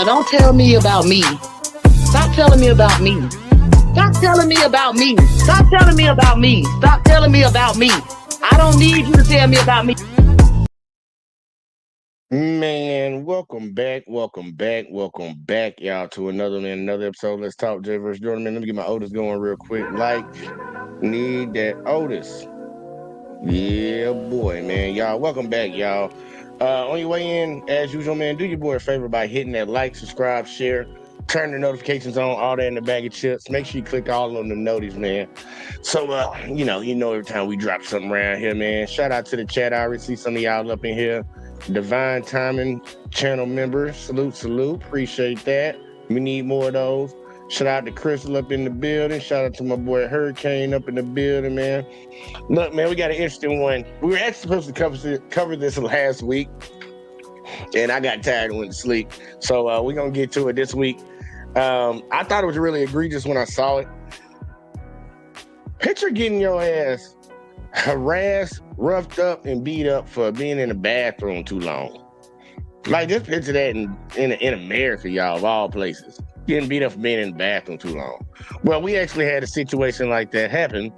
Don't tell me about me. Stop telling me about me. Stop telling me about me. Stop telling me about me. Stop telling me about me. I don't need you to tell me about me. Man, welcome back, y'all, to another episode. Let's talk Jay versus Jordan. Man, let me get my Otis going real quick. Need that Otis. Yeah, boy, man. Y'all, welcome back, y'all. On your way in, as usual, man, do your boy a favor by hitting that like, subscribe, share, turn the notifications on, all that in the bag of chips. Make sure you click all on the notice, man. So, you know, every time we drop something around here, man. Shout out to the chat. I already see some of y'all up in here. Divine Timing channel members. Salute. Appreciate that. We need more of those. Shout out to Crystal up in the building. Shout out to my boy Hurricane up in the building, man. Look, man, we got an interesting one. We were actually supposed to cover this last week, and I got tired and went to sleep. So we're going to get to it this week. I thought it was really egregious when I saw it. Picture getting your ass harassed, roughed up, and beat up for being in the bathroom too long. Like, just picture that in America, y'all, of all places. Getting beat up for being in the bathroom too long. Well, we actually had a situation like that happen,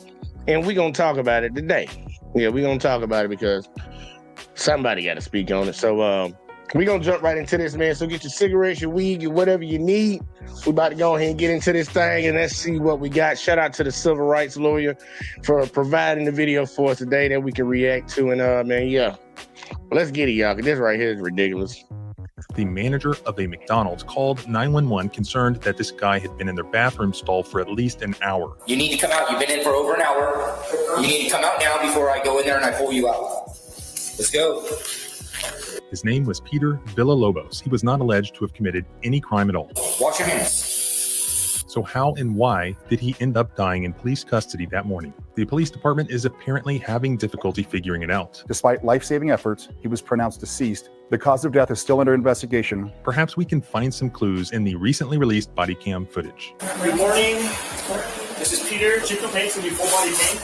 and we're going to talk about it today. Yeah, we're going to talk about it because somebody got to speak on it. So we're going to jump right into this, man. So get your cigarettes, your weed, your whatever you need. We're about to go ahead and get into this thing, and let's see what we got. Shout out to the civil rights lawyer for providing the video for us today that we can react to. And, man, yeah, let's get it, y'all, because this right here is ridiculous. The manager of a McDonald's called 911 concerned that this guy had been in their bathroom stall for at least an hour. You need to come out. You've been in for over an hour. You need to come out now before I go in there and I pull you out. Let's go. His name was Peter Villalobos. He was not alleged to have committed any crime at all. Wash your hands. So how and why did he end up dying in police custody that morning? The police department is apparently having difficulty figuring it out. Despite life-saving efforts, he was pronounced deceased. The cause of death is still under investigation. Perhaps we can find some clues in the recently released body cam footage. Good morning. This is Peter. Chief complaints will be full body pain.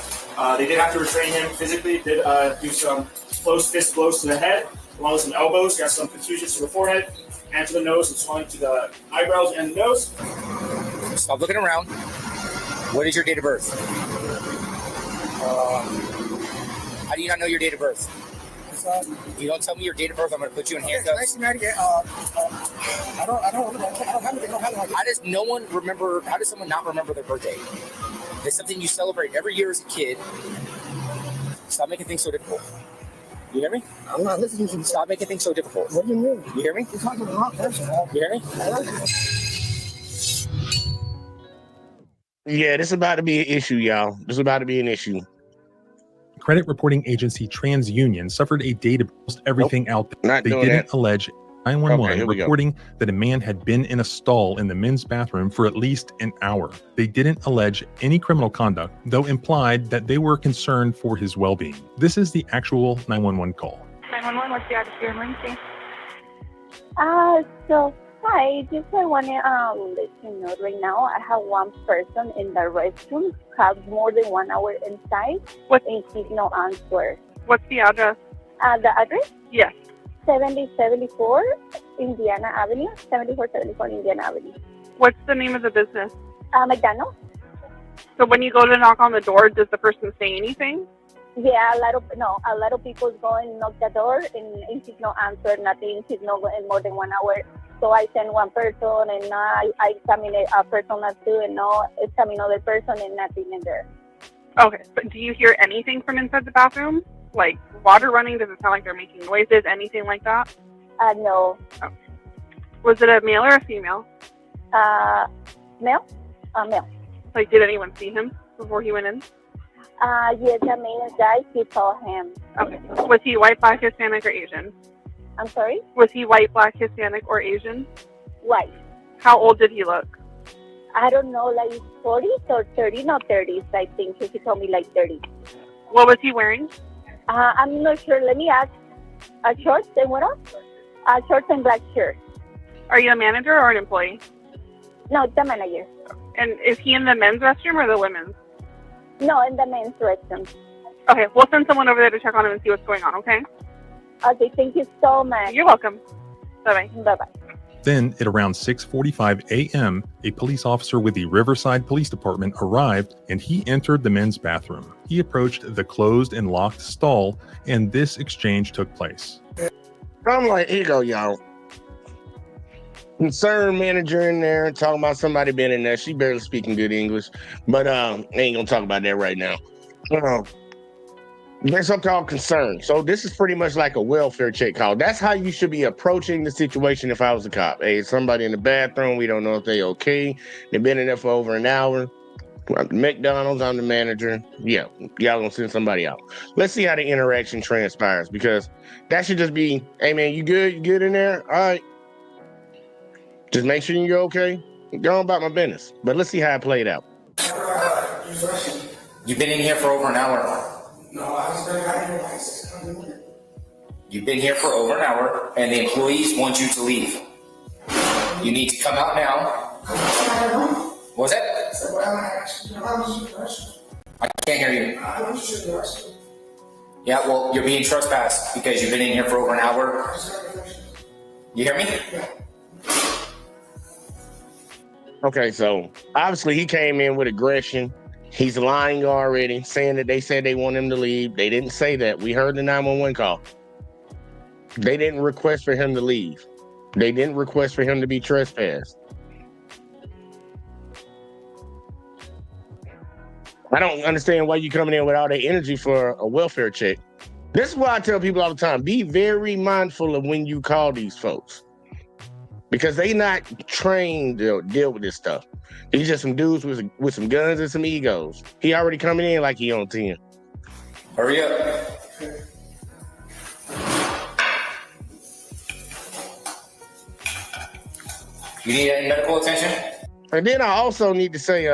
They did have to restrain him physically. Did do some closed fist blows to the head, along with some elbows. Got some contusions to the forehead and to the nose, and swelling to the eyebrows and the nose. Stop looking around. What is your date of birth? How do you not know your date of birth? You don't tell me your date of birth, I'm going to put you in handcuffs. I don't have anything. How does someone not remember their birthday? It's something you celebrate every year as a kid. Stop making things so difficult. You hear me? I'm not listening to you. Stop making things so difficult. What do you mean? You hear me? You're talking to the wrong person. You hear me? Yeah, this is about to be an issue, y'all. This is about to be an issue. Credit reporting agency TransUnion suffered a day to post everything out there. They didn't allege 911 reporting that a man had been in a stall in the men's bathroom for at least an hour. They didn't allege any criminal conduct, though implied that they were concerned for his well-being. This is the actual 911 call. 911, what's the address of your emergency? Hi, just I want to let you know right now I have one person in the restroom have more than 1 hour inside. And he's no answer. What's the address? The address? Yes. 7074 Indiana Avenue. 7474 Indiana Avenue. What's the name of the business? McDonald's. So when you go to knock on the door, does the person say anything? Yeah, a lot of people go and knock the door and he's no answer, nothing. He's not in more than 1 hour. So I send one person and I examine a person or two and no examine another person and nothing in there. Okay, but do you hear anything from inside the bathroom? Like water running? Does it sound like they're making noises? Anything like that? No. Oh. Was it a male or a female? Male. Male. Like, did anyone see him before he went in? Yes, the main guy, he saw him. Okay. Was he white, black, Hispanic, or Asian? I'm sorry? Was he white, black, Hispanic, or Asian? White. How old did he look? I don't know, like 40s or 30, not 30s, I think. He told me like 30. What was he wearing? I'm not sure. Let me ask. Shorts and what else? Shorts and black shirt. Are you a manager or an employee? No, it's the manager. And is he in the men's restroom or the women's? No, in the men's restroom. Okay, we'll send someone over there to check on him and see what's going on, okay? Okay, thank you so much. You're welcome. Bye-bye. Bye-bye. Then, at around 6:45 a.m., a police officer with the Riverside Police Department arrived and he entered the men's bathroom. He approached the closed and locked stall, and this exchange took place. I'm like, here you go, y'all. Concerned manager in there talking about somebody being in there. She barely speaking good English, but ain't gonna talk about that right now. There's something called concern. So this is pretty much like a welfare check call. That's how you should be approaching the situation if I was a cop. Hey, somebody in the bathroom. We don't know if they okay. They've been in there for over an hour. McDonald's, I'm the manager. Yeah, y'all gonna send somebody out. Let's see how the interaction transpires, because that should just be, hey man, you good? You good in there? All right. Just make sure you're okay. Go on about my business. But let's see how it played out. You've been in here for over an hour. No, I just got here. You've been here for over an hour, and the employees want you to leave. You need to come out now. What was that? I can't hear you. Yeah, well, you're being trespassed because you've been in here for over an hour. You hear me? Okay, so obviously he came in with aggression. He's lying already, saying that they said they want him to leave. They didn't say that. We heard the 911 call. They didn't request for him to leave. They didn't request for him to be trespassed. I don't understand why you coming in with all that energy for a welfare check. This is why I tell people all the time, be very mindful of when you call these folks, because they not trained to deal with this stuff. These just some dudes with some guns and some egos. He already coming in like he on 10. Hurry up. You need any medical attention? And then I also need to say,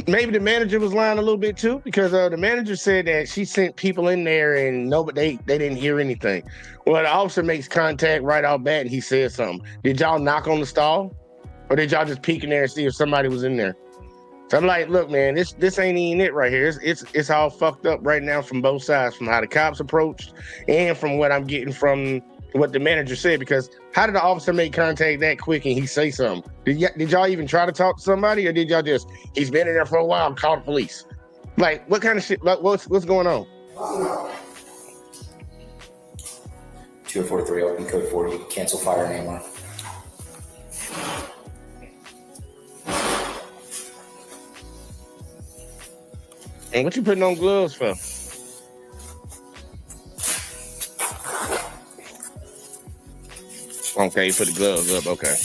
maybe the manager was lying a little bit too, because the manager said that she sent people in there and nobody, they didn't hear anything. Well, the officer makes contact right off bat and he says something. Did y'all knock on the stall? Or did y'all just peek in there and see if somebody was in there? So I'm like, look, man, this ain't even it right here. It's all fucked up right now from both sides, from how the cops approached and from what I'm getting from what the manager said. Because how did the officer make contact that quick and he say something? Did y'all even try to talk to somebody, or did y'all just, he's been in there for a while, call the police? Like, what kind of shit? Like, what's going on? 243 open code 40. Cancel fire and alarm. And what you putting on gloves for? Okay, you put the gloves up. Okay.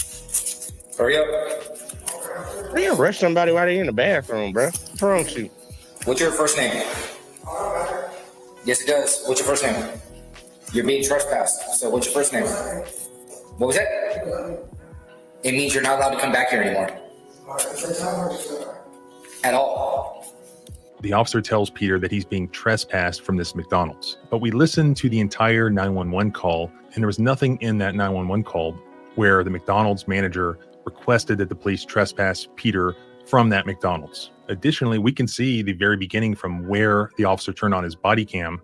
Hurry up. How you arrest somebody while they in the bathroom, bro? What's wrong with you? What's your first name? Yes, it does. What's your first name? You're being trespassed. So what's your first name? What was that? It means you're not allowed to come back here anymore. At all. The officer tells Peter that he's being trespassed from this McDonald's. But we listened to the entire 911 call, and there was nothing in that 911 call where the McDonald's manager requested that the police trespass Peter from that McDonald's. Additionally, we can see the very beginning from where the officer turned on his body cam.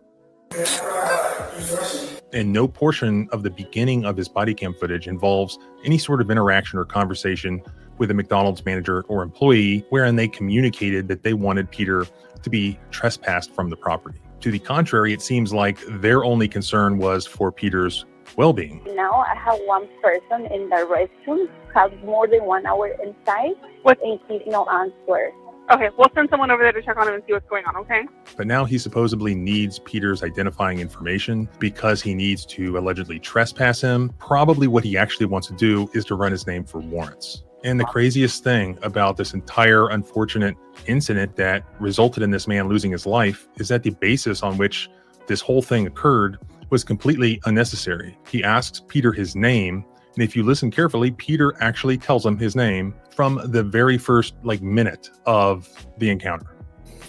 And no portion of the beginning of his body cam footage involves any sort of interaction or conversation with a McDonald's manager or employee wherein they communicated that they wanted Peter to be trespassed from the property. To the contrary, it seems like their only concern was for Peter's well-being. Now I have one person in the restroom, has more than 1 hour inside, and he's no answer. Okay, we'll send someone over there to check on him and see what's going on, okay? But now he supposedly needs Peter's identifying information because he needs to allegedly trespass him. Probably what he actually wants to do is to run his name for warrants. And the craziest thing about this entire unfortunate incident that resulted in this man losing his life is that the basis on which this whole thing occurred was completely unnecessary. He asks Peter his name, and if you listen carefully, Peter actually tells him his name from the very first minute of the encounter.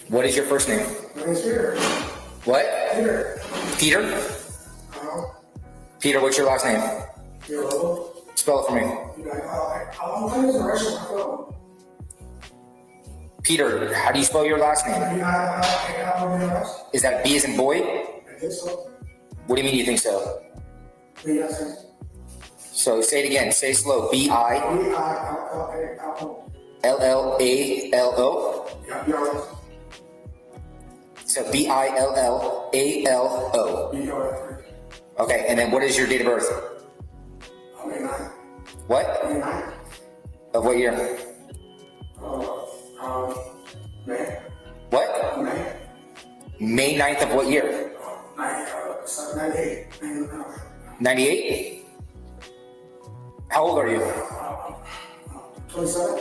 What is your first name? Peter. What? Peter. Peter? Peter, what's your last name? Peter. Spell it for me. Peter, how do you spell your last name? Is that B as in boy? I think so. What do you mean you think so? So say it again. Say it slow. B-I-L-L-A-L-O. B-I-L-L-A-L-O. Yeah, B-I-L-L. So B-I-L-L-A-L-O. B-I-L-L. Okay, and then what is your date of birth? May 9th. What? May 9th. Of what year? May. What? May. May 9th of what year? 98. 98? How old are you? 27.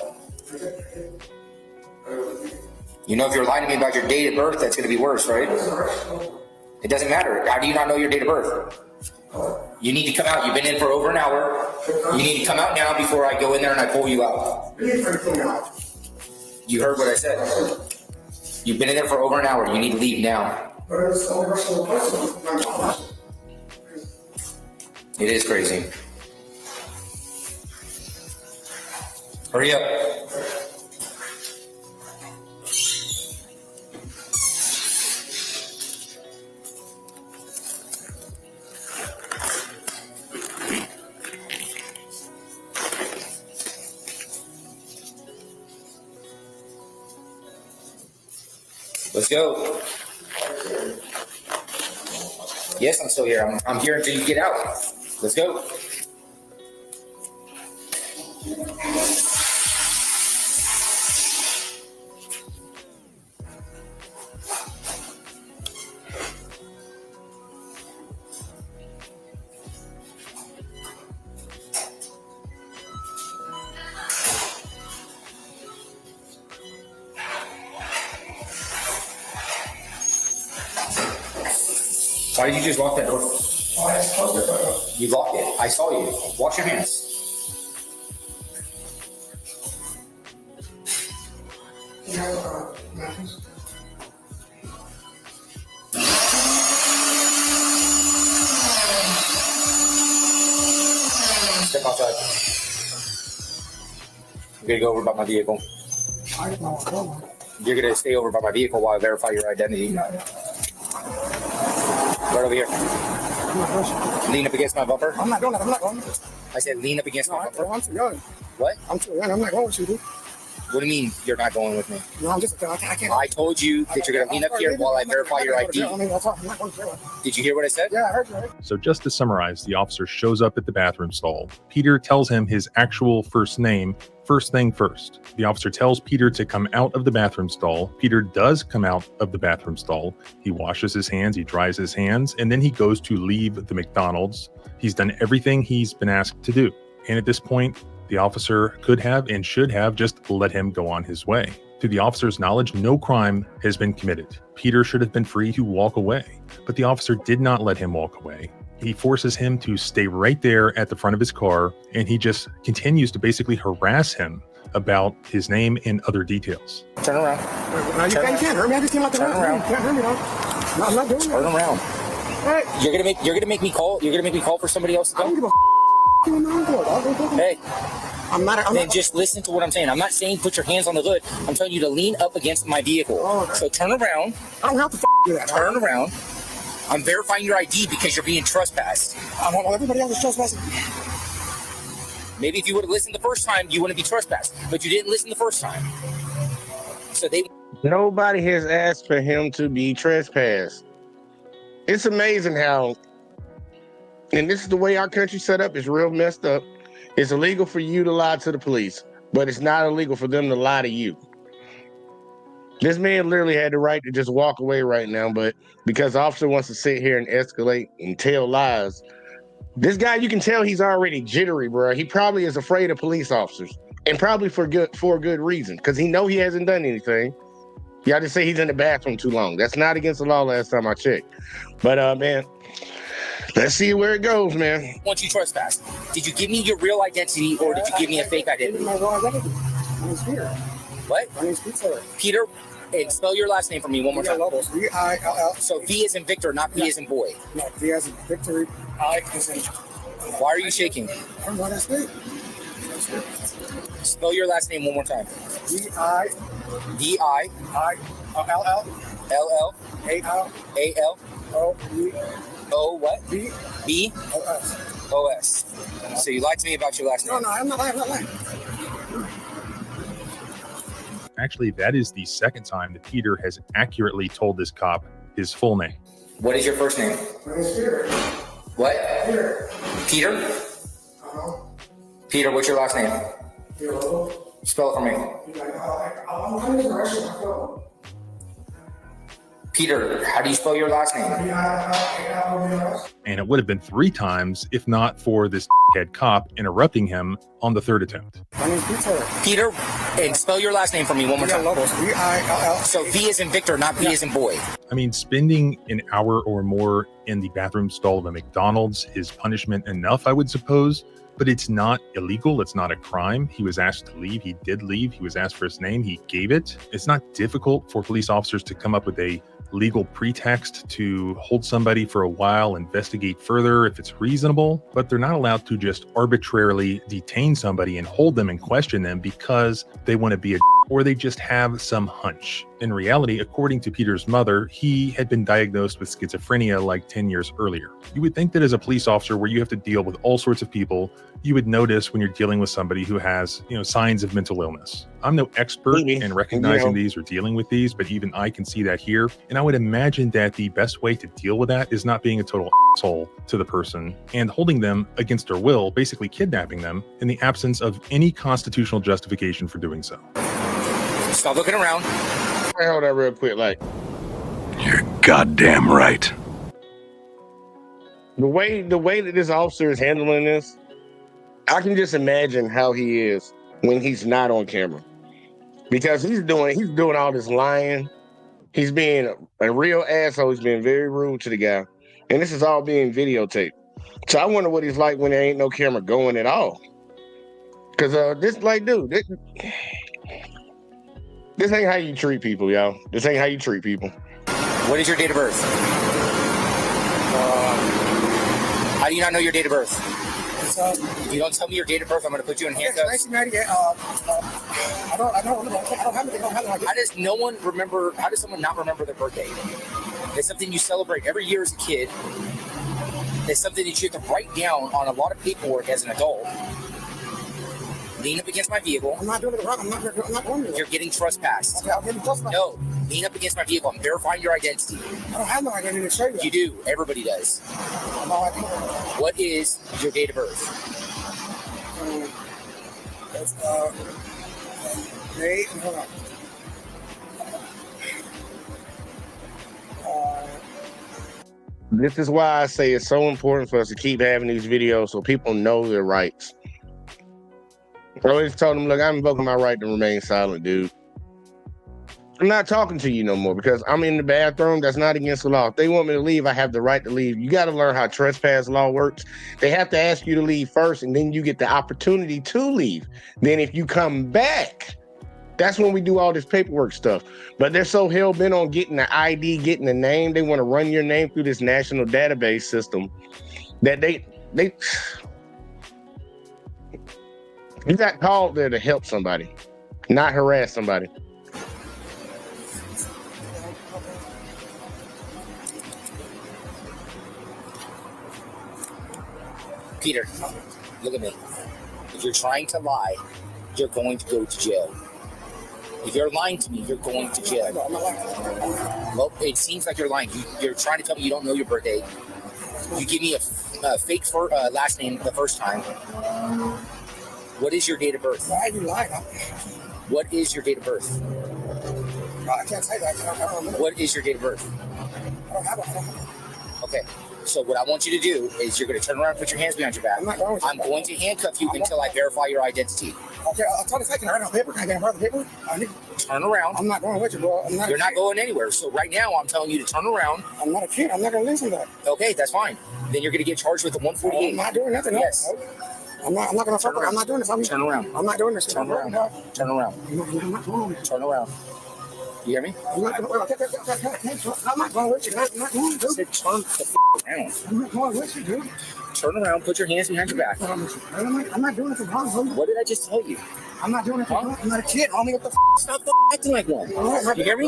You know, if you're lying to me about your date of birth, that's going to be worse, right? It doesn't matter. How do you not know your date of birth? You need to come out. You've been in for over an hour. You need to come out now before I go in there and I pull you out. You heard what I said. You've been in there for over an hour. You need to leave now. It is crazy. Hurry up. Let's go. Yes, I'm still here. I'm here until you get out. Let's go. Why did you just lock that door? Oh, I just closed it. You locked it. I saw you. Wash your hands. Step outside. I'm gonna go over by my vehicle. You're gonna stay over by my vehicle while I verify your identity. Right over here. Lean up against my bumper. I'm not doing that. I'm not going. I said lean up against my bumper. I'm too young. What? I'm too young. I'm not going with you, dude. What do you mean you're not going with me? No, I'm just. I can't. I told you that you're going to lean up here while I verify your ID. I'm not going to jail. Did you hear what I said? Yeah, I heard you. Right? So just to summarize, the officer shows up at the bathroom stall. Peter tells him his actual first name, first thing first. The officer tells Peter to come out of the bathroom stall. Peter does come out of the bathroom stall. He washes his hands, he dries his hands, and then he goes to leave the McDonald's. He's done everything he's been asked to do. And at this point, the officer could have and should have just let him go on his way. To the officer's knowledge, no crime has been committed. Peter should have been free to walk away, but the officer did not let him walk away. He forces him to stay right there at the front of his car, and he just continues to basically harass him about his name and other details. Turn around. No, you can't hurt me. I just came out the room. You can't hurt me, though. No, I'm not doing Turn that. around. Hey. You're gonna make me call. You're gonna make me call for somebody else to I don't go. give a Hey, I'm not. then just listen to what I'm saying. I'm not saying put your hands on the hood. I'm telling you to lean up against my vehicle. Oh, okay. So turn around. I don't have to do that. Turn around. I'm verifying your ID because you're being trespassed. Everybody else is trespassing. Maybe if you would have listened the first time, you wouldn't be trespassed. But you didn't listen the first time. So they. Nobody has asked for him to be trespassed. It's amazing how, and this is the way our country's set up, it's real messed up. It's illegal for you to lie to the police, but it's not illegal for them to lie to you. This man literally had the right to just walk away right now, but because the officer wants to sit here and escalate and tell lies, this guy, you can tell he's already jittery, bro. He probably is afraid of police officers, and probably for a good reason, because he know he hasn't done anything. Y'all just say he's in the bathroom too long. That's not against the law last time I checked. But, man, let's see where it goes, man. Once you trespassed, did you give me your real identity or did you give me a fake identity? My real identity. My name's Peter. What? My name's Peter. Peter, and spell your last name for me one more time. V-I-L-L. So V as in Victor, not B as in boy. No, V as in Victory. I as in. Why are you shaking? From what I said. Spell your last name one more time. V-I-I-L-L. L-L. A-L. A-L. O-B. O what? B. B. O-S. OS. So you lied to me about your last name? No, I'm not lying. Actually, that is the second time that Peter has accurately told this cop his full name. What is your first name? My name's Peter. What? Peter. Peter? Uh-huh. Peter, what's your last name? Peter. Spell it for me. I'm coming to the restaurant. Peter, how do you spell your last name? And it would have been 3 times if not for this head cop interrupting him on the 3rd attempt. My name's Peter. Peter, and spell your last name for me one more time. V-I-L-L. So V is in Victor, not B is in boy. I mean, spending an hour or more in the bathroom stall of a McDonald's is punishment enough, I would suppose. But it's not illegal. It's not a crime. He was asked to leave. He did leave. He was asked for his name. He gave it. It's not difficult for police officers to come up with a legal pretext to hold somebody for a while, investigate further if it's reasonable, but they're not allowed to just arbitrarily detain somebody and hold them and question them because they want to be a or they just have some hunch. In reality, according to Peter's mother, he had been diagnosed with schizophrenia like 10 years earlier. You would think that as a police officer where you have to deal with all sorts of people, you would notice when you're dealing with somebody who has, signs of mental illness. I'm no expert in recognizing these or dealing with these, but even I can see that here. And I would imagine that the best way to deal with that is not being a total asshole to the person and holding them against their will, basically kidnapping them in the absence of any constitutional justification for doing so. Stop looking around. Hold on real quick, You're goddamn right. The way that this officer is handling this, I can just imagine how he is when he's not on camera. Because he's doing all this lying. He's being a real asshole. He's being very rude to the guy. And this is all being videotaped. So I wonder what he's like when there ain't no camera going at all. Because this ain't how you treat people, y'all. This ain't how you treat people. What is your date of birth? How do you not know your date of birth? If you don't tell me your date of birth, I'm going to put you in handcuffs. 1998. I don't remember. I don't have anything. How does someone not remember their birthday? It's something you celebrate every year as a kid. It's something that you have to write down on a lot of paperwork as an adult. Lean up against my vehicle. I'm not doing it wrong. I'm not doing it. You're getting trespassed. Okay, I'm getting trespassed. No, lean up against my vehicle. I'm verifying your identity. I don't have no identity to show you. You do. Everybody does. No, I don't. What is your date of birth? It's May. Hold on. This is why I say it's so important for us to keep having these videos so people know their rights. I always told them, look, I'm invoking my right to remain silent, dude. I'm not talking to you no more because I'm in the bathroom. That's not against the law. If they want me to leave, I have the right to leave. You got to learn how trespass law works. They have to ask you to leave first, and then you get the opportunity to leave. Then if you come back, that's when we do all this paperwork stuff. But they're so hell-bent on getting the ID, getting the name. They want to run your name through this national database system that they you got called there to help somebody, not harass somebody. Peter, look at me. If you're trying to lie, you're going to go to jail. If you're lying to me, you're going to jail. Well, it seems like you're lying. You're trying to tell me you don't know your birthday. You give me a fake last name the first time. What is your date of birth? Why are you lying? What is your date of birth? I can't say that. I don't remember. What is your date of birth? I don't have it. Okay. So what I want you to do is you're going to turn around and put your hands behind your back. I'm going to handcuff you until I verify your identity. Okay, I'll tell you if I can write on paper. Can I get a paper? Turn around. I'm not going with you, bro. You're not going anywhere. So right now I'm telling you to turn around. I'm not a kid. I'm not going to listen to that. Okay, that's fine. Then you're going to get charged with the 148. I'm not doing nothing. Yes. I'm not going to fuck around. I'm not doing this. Turn around. I'm not doing this. Turn around. Turn around. I'm not going. Turn around. You hear me? I'm not going with you. I'm not going to. I said turn the around. I'm not going with you, dude. Turn around, put your hands behind your back. I'm not doing it for wrong, homie. What did I just tell you? I'm not doing it for wrong. I'm not a kid, homie. What the Stop acting like one. You hear me?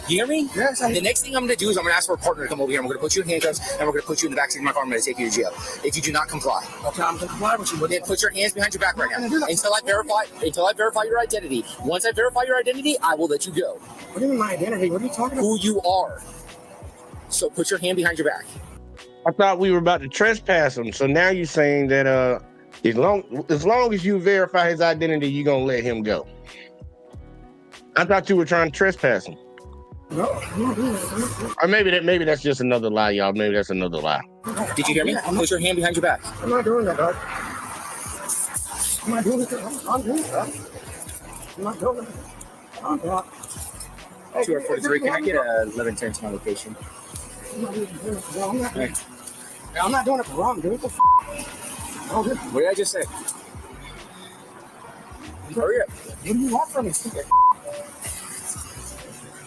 You hear me? Yes, The next thing I'm going to do is I'm going to ask for a partner to come over here. I'm going to put you in handcuffs and we're going to put you in the backseat of my car. I'm going to take you to jail if you do not comply. Okay, I'm going to comply with you. Then put your hands behind your back right now until I verify your identity. Once I verify your identity, I will let you go. What do you mean my identity? What are you talking about? Who you are. So put your hand behind your back. I thought we were about to trespass him. So now you're saying that as long as you verify his identity, you're gonna let him go. I thought you were trying to trespass him. No. Or maybe that's just another lie, y'all. Maybe that's another lie. Did you hear me? Put your hand behind your back. I'm not doing that, dog. I'm not doing it. I'm doing it, dog. I'm not doing it. I'm not. 243. Can I get a 1110 to my location? I'm not doing it for wrong, dude. What did I just say? Hurry up. What do you want from me?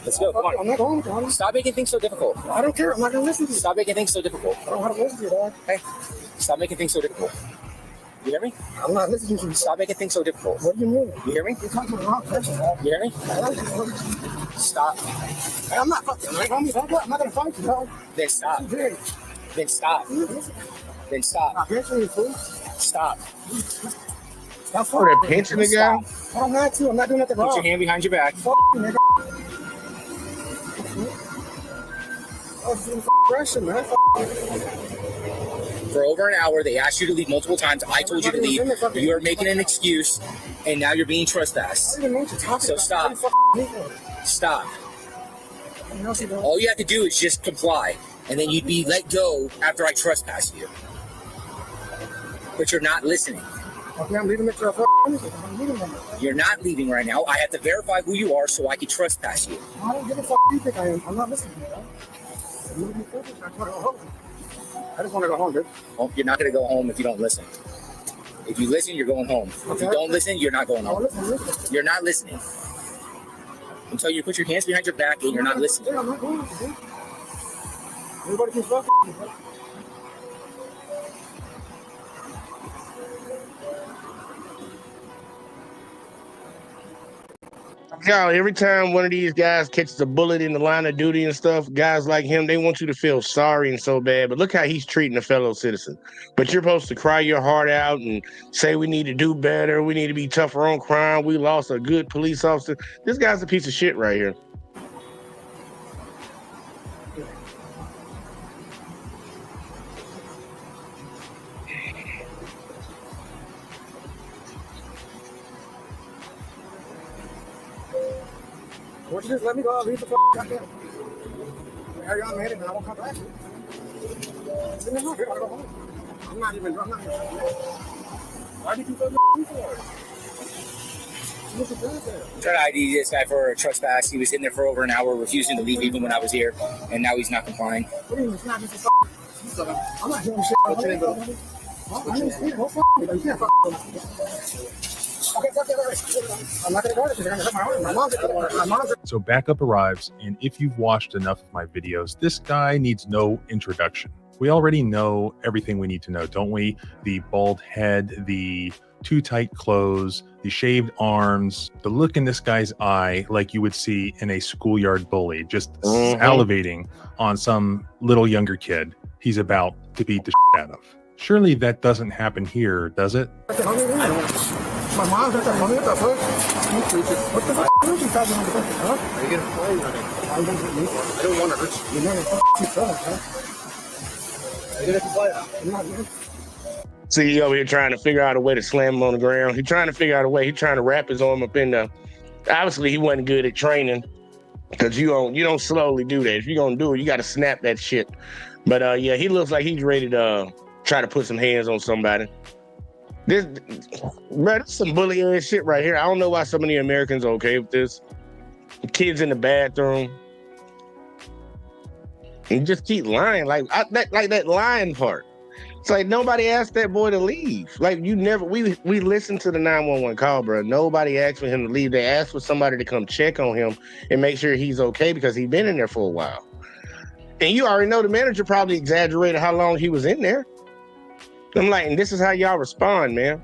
Let's go. Come on. I'm not going to you. Stop making things so difficult. I don't care. I'm not going to listen to you. Stop making things so difficult. I don't want to listen to you, dog. Hey, stop making things so difficult. You hear me? I'm not listening to you. Stop making things so difficult. What do you mean? You hear me? You're talking to the wrong person, dog. You hear me? Stop. Hey, I'm not fucking. I'm not going to fight you, dog. Then stop. Then stop. Then stop. Stop. Stop. Oh, they're pinching the guy? I don't have to. I'm not doing nothing wrong. Put your hand behind your back. Nigga. Man. For over an hour, they asked you to leave multiple times. I told you to leave. You're making an excuse, and now you're being trespassed. So stop. Stop. All you have to do is just comply, and then you'd be let go after I trespass you. But you're not listening. Okay, I'm leaving it to You're not leaving right now. I have to verify who you are so I can trespass you. I don't give a fuck who you think I am. I'm not listening to you, dog. I just want to go home, dude. Well, you're not going to go home if you don't listen. If you listen, you're going home. If you don't listen, you're not going home. You're not listening. Until you put your hands behind your back and you're not listening. I'm not going to, dude. Everybody can fuck with me, Y'all, every time one of these guys catches a bullet in the line of duty and stuff, guys like him, they want you to feel sorry and so bad. But look how he's treating a fellow citizen. But you're supposed to cry your heart out and say we need to do better. We need to be tougher on crime. We lost a good police officer. This guy's a piece of shit right here. Won't you just let me go? I'll leave the fuck goddamn. Hurry on, man, and I won't come back. I'm not here. I'll go home. I'm not even. Why did you go for? I'm trying to ID this guy for a trespass. He was in there for over an hour, refusing to leave even when I was here, and now he's not complying. What do you mean it's not just a I'm not doing shit. What's your name, bro? I didn't speak. Don't fuck me. You can't fuck me. Okay, fuck that. I'm not gonna go there because my mom's. So backup arrives, and if you've watched enough of my videos, this guy needs no introduction. We already know everything we need to know, don't we? The bald head, the too tight clothes, the shaved arms, the look in this guy's eye like you would see in a schoolyard bully, just salivating on some little younger kid he's about to beat the shit out of. Surely that doesn't happen here, does it? My mom's at the mommy at the foot. What the fuck are you talking about? Huh? Are you gonna play with me? I don't want to hurt you. You're not gonna huh? Are you gonna play? I'm not gonna. See, he over here trying to figure out a way to slam him on the ground. He's trying to figure out a way. He's trying to wrap his arm up in the. Obviously, he wasn't good at training because you don't slowly do that. If you're gonna do it, you got to snap that shit. But yeah, he looks like he's ready to try to put some hands on somebody. This is some bully ass shit right here. I don't know why so many Americans are okay with this. Kids in the bathroom. And just keep lying. Like that lying part. It's like nobody asked that boy to leave. Like we listened to the 911 call, bro. Nobody asked for him to leave. They asked for somebody to come check on him and make sure he's okay because he's been in there for a while. And you already know the manager probably exaggerated how long he was in there. I'm like, and this is how y'all respond, man.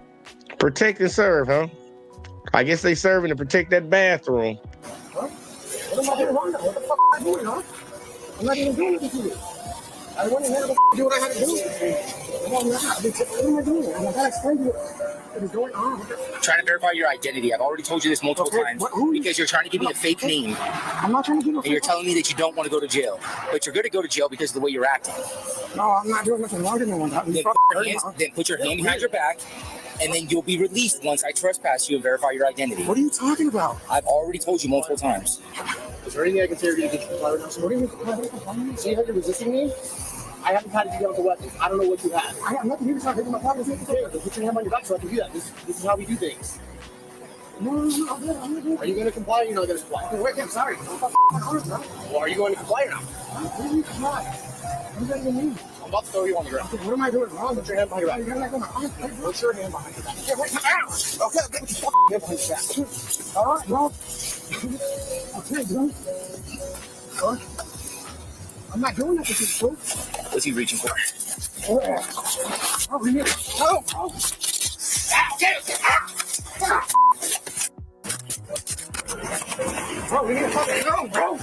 Protect and serve, huh? I guess they serving to protect that bathroom. Huh? What am I doing wrong now? What the fuck am I doing, huh? I'm not even doing anything to you. I went in here to do what I had to do. Come on, what am I doing? I gotta explain to you what is going on. I'm trying to verify your identity. I've already told you this multiple times because you're trying to give me a fake name. I'm not trying to give you a fake name. And you're telling me that you don't want to go to jail. But you're going to go to jail because of the way you're acting. No, I'm not doing nothing wrong to anyone. Then put your hand behind your back, and then you'll be released once I trespass you and verify your identity. What are you talking about? I've already told you multiple times. Is there anything I can say to get you comply right now? So what do you mean? See how you're resisting me? I haven't had to deal with the weapons. I don't know what you have. I have nothing here to start taking my property. Put your hand on your back so I can do that. This is how we do things. No, I'm good. Are you going to comply or you're not going to comply? Wait, I'm sorry. Well, are you going to comply or not? What do you mean comply? What does that even mean? I'm about to throw you on the ground. What am I doing wrong? Put your hand behind your back. Put your hand behind your back. Okay, get your hand behind your back. All right, bro. Okay, bro. All right. I'm not doing that to you, bro. What's he reaching for? Oh, we need it. Oh, oh. Ow, get it. Ah. Bro, we need to fucking go, bro.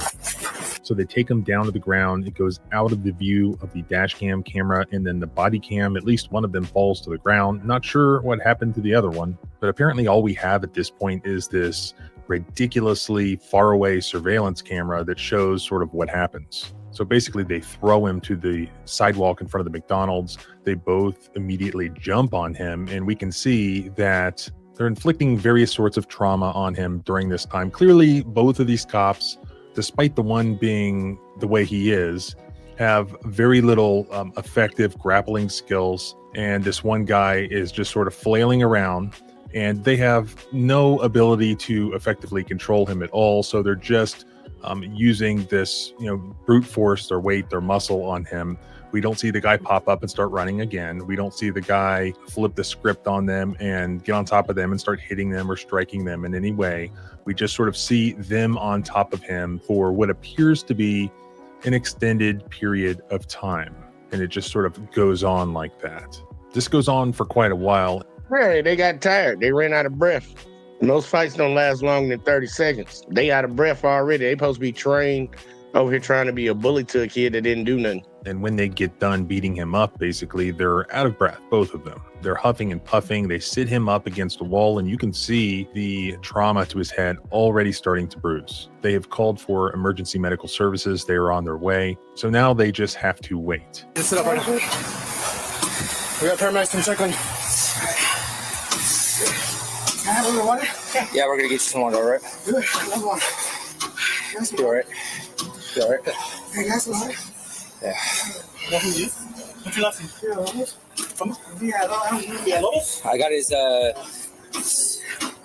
So they take him down to the ground. It goes out of the view of the dash cam camera, and then the body cam, at least one of them falls to the ground. Not sure what happened to the other one, but apparently all we have at this point is this ridiculously far away surveillance camera that shows sort of what happens. So basically they throw him to the sidewalk in front of the McDonald's. They both immediately jump on him, and we can see that they're inflicting various sorts of trauma on him during this time. Clearly, both of these cops, despite the one being the way he is, have very little effective grappling skills. And this one guy is just sort of flailing around, and they have no ability to effectively control him at all. So they're just using this, brute force, their weight, their muscle on him. We don't see the guy pop up and start running again. We don't see the guy flip the script on them and get on top of them and start hitting them or striking them in any way. We just sort of see them on top of him for what appears to be an extended period of time. And it just sort of goes on like that. This goes on for quite a while. Hey, they got tired. They ran out of breath. Most fights don't last longer than 30 seconds. They out of breath already. They supposed to be trained over here trying to be a bully to a kid that didn't do nothing. And when they get done beating him up, basically, they're out of breath, both of them. They're huffing and puffing. They sit him up against a wall, and you can see the trauma to his head already starting to bruise. They have called for emergency medical services. They are on their way. So now they just have to wait. Just sit up right now. We got paramedics from circling. Can I have a little water? Yeah, we're going to get you some water, all right? Good. I love water. You all right? You all right? Hey, guys, water? Yeah. What's your last name? I got his,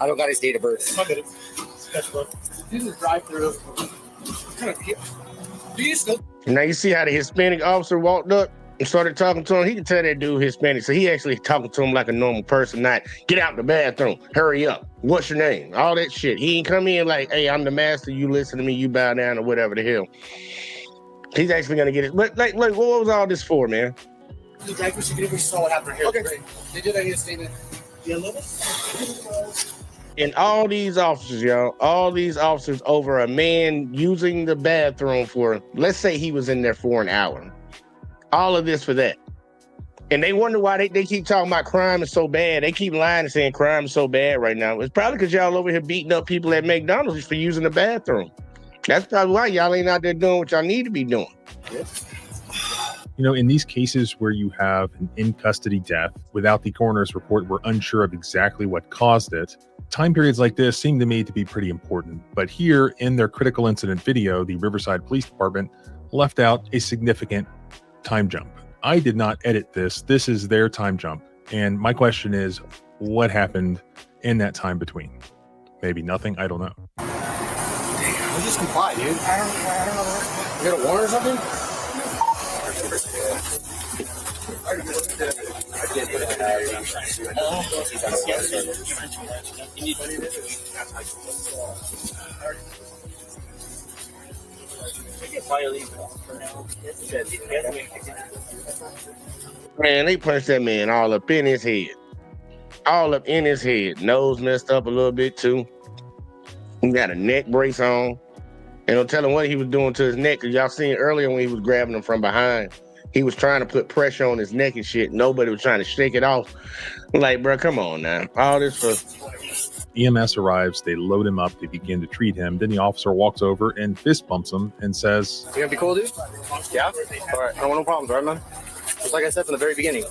I don't got his date of birth. I get it. That's good. This is drive-through. Do you still? Now you see how the Hispanic officer walked up and started talking to him? He could tell that dude Hispanic, so he actually talking to him like a normal person, not get out the bathroom, hurry up, what's your name, all that shit. He ain't come in like, hey, I'm the master, you listen to me, you bow down, or whatever the hell. He's actually gonna get it. But like, what was all this for, man? Exactly. We saw what happened here. Okay. Great. They did. I need a statement. Yeah, a little bit. And all these officers, y'all, all these officers over a man using the bathroom for, let's say he was in there for an hour. All of this for that. And they wonder why they keep talking about crime is so bad. They keep lying and saying crime is so bad right now. It's probably because y'all over here beating up people at McDonald's for using the bathroom. That's probably why y'all ain't out there doing what y'all need to be doing. In these cases where you have an in-custody death without the coroner's report, we're unsure of exactly what caused it. Time periods like this seem to me to be pretty important. But here in their critical incident video, the Riverside Police Department left out a significant time jump. I did not edit this. This is their time jump. And my question is, what happened in that time between? Maybe nothing. I don't know. We'll just comply, dude. I don't know. You got a warrant or something? Man, they punched that man all up in his head. All up in his head. Nose messed up a little bit too. He got a neck brace on. And I'm telling what he was doing to his neck, because y'all seen earlier when he was grabbing him from behind, he was trying to put pressure on his neck and shit. Nobody was trying to shake it off. Like, bro, come on now. All this for... EMS arrives, they load him up, they begin to treat him. Then the officer walks over and fist bumps him and says, You gonna be cool, dude? Yeah? All right, I don't want no problems, right, man? Just like I said from the very beginning.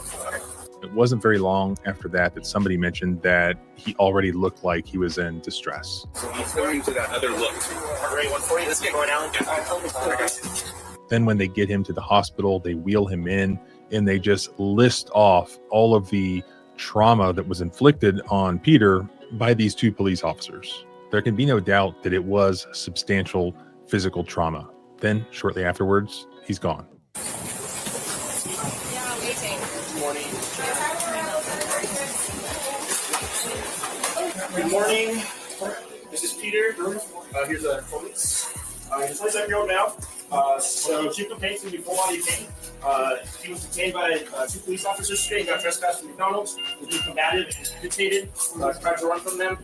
It wasn't very long after that somebody mentioned that he already looked like he was in distress. So he's going to that other look. Heart rate 140, let's get going now. Then when they get him to the hospital, they wheel him in and they just list off all of the trauma that was inflicted on Peter by these two police officers. There can be no doubt that it was substantial physical trauma. Then shortly afterwards, he's gone. Good morning. This is Peter. Here's a police. He's a 27-year-old male. So two complaints and full body pain. He was detained by two police officers today. He got trespassed from McDonald's. He was being combative and agitated. Tried to run from them.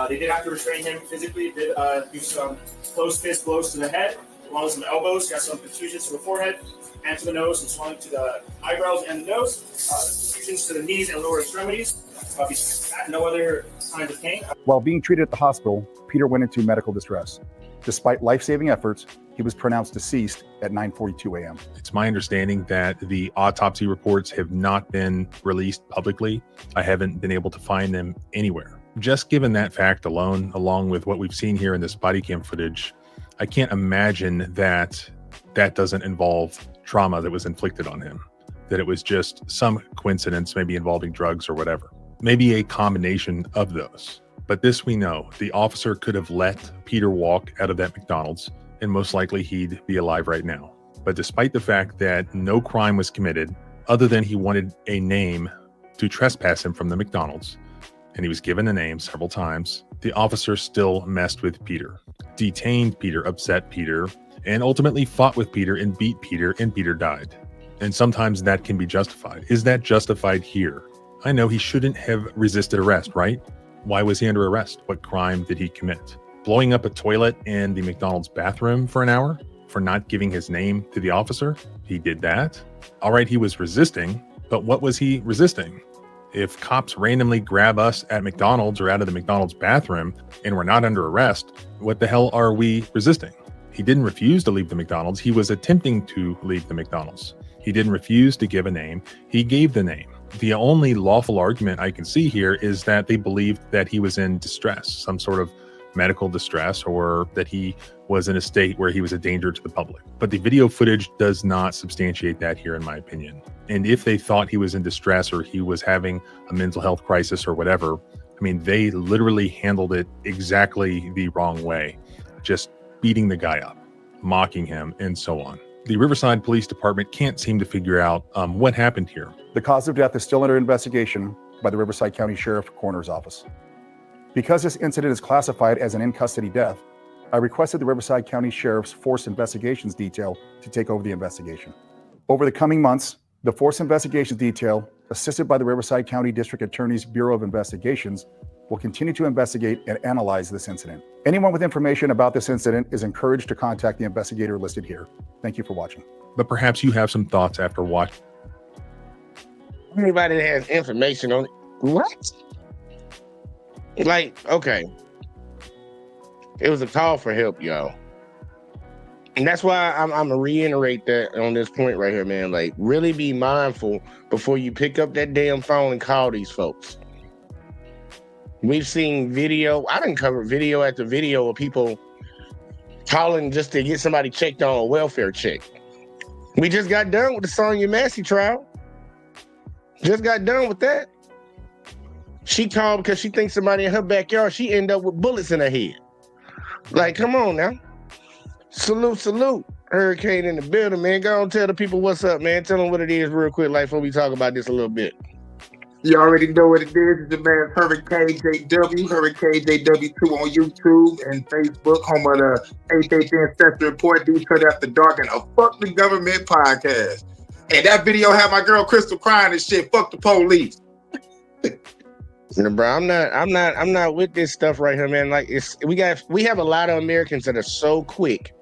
They did have to restrain him physically. Did do some closed fist blows to the head, along with some elbows. Got some contusions to the forehead and to the nose, and swelling to the eyebrows and the nose. Contusions to the knees and lower extremities. Besides that, no other signs of pain. While being treated at the hospital, Peter went into medical distress. Despite life-saving efforts, he was pronounced deceased at 9:42 a.m. It's my understanding that the autopsy reports have not been released publicly. I haven't been able to find them anywhere. Just given that fact alone, along with what we've seen here in this body cam footage, I can't imagine that that doesn't involve trauma that was inflicted on him, that it was just some coincidence, maybe involving drugs or whatever. Maybe a combination of those. But this we know, the officer could have let Peter walk out of that McDonald's and most likely he'd be alive right now. But despite the fact that no crime was committed, other than he wanted a name to trespass him from the McDonald's, and he was given a name several times, the officer still messed with Peter, detained Peter, upset Peter, and ultimately fought with Peter and beat Peter, and Peter died. And sometimes that can be justified. Is that justified here? I know he shouldn't have resisted arrest, right? Why was he under arrest? What crime did he commit? Blowing up a toilet in the McDonald's bathroom for an hour for not giving his name to the officer? He did that. All right, he was resisting, but what was he resisting? If cops randomly grab us at McDonald's or out of the McDonald's bathroom and we're not under arrest, what the hell are we resisting? He didn't refuse to leave the McDonald's. He was attempting to leave the McDonald's. He didn't refuse to give a name. He gave the name. The only lawful argument I can see here is that they believed that he was in distress, some sort of medical distress, or that he was in a state where he was a danger to the public. But the video footage does not substantiate that here, in my opinion. And if they thought he was in distress or he was having a mental health crisis or whatever, I mean, they literally handled it exactly the wrong way, just beating the guy up, mocking him, and so on. The Riverside Police Department can't seem to figure out what happened here. The cause of death is still under investigation by the Riverside County Sheriff Coroner's Office. Because this incident is classified as an in-custody death, I requested the Riverside County Sheriff's Force Investigations Detail to take over the investigation. Over the coming months, the Force Investigations Detail, assisted by the Riverside County District Attorney's Bureau of Investigations, will continue to investigate and analyze this incident. Anyone with information about this incident is encouraged to contact the investigator listed here. Thank you for watching. But perhaps you have some thoughts after watching. Anybody that has information on it, what? Like, okay. It was a call for help, y'all. And that's why I'm gonna reiterate that on this point right here, man. Like, really be mindful before you pick up that damn phone and call these folks. We've seen video. I didn't cover video after video of people calling just to get somebody checked on a welfare check. We just got done with the Sonia Massey trial. Just got done with that. She called because she thinks somebody in her backyard. She ended up with bullets in her head. Like, come on now. Salute. Hurricane in the building, man. Go on, tell the people what's up, man. Tell them what it is real quick, like, before we talk about this a little bit. You already know what it is. It's the man Hurricane JW, Hurricane JW2 on YouTube and Facebook, home of the HH Ancestor Report, Detroit After Dark, and a Fuck the Government podcast. And that video had my girl Crystal crying and shit. Fuck the police. Bro, I'm not with this stuff right here, man. Like we have a lot of Americans that are so quick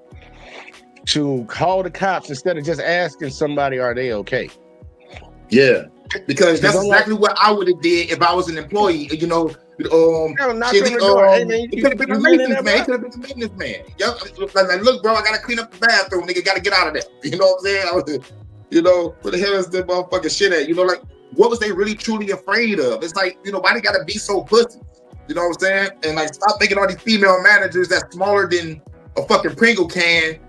to call the cops instead of just asking somebody, are they okay? Yeah, because that's exactly what I would have did if I was an employee. You know, it could have been a maintenance man. It could have been a maintenance man. Like, look, bro, I gotta clean up the bathroom. Nigga, gotta get out of there. You know what I'm saying? You know, where the hell is that motherfucking shit at? You know, like, what was they really truly afraid of? It's like, you know, why they gotta be so pussy? You know what I'm saying? And like, stop making all these female managers that's smaller than a fucking Pringle can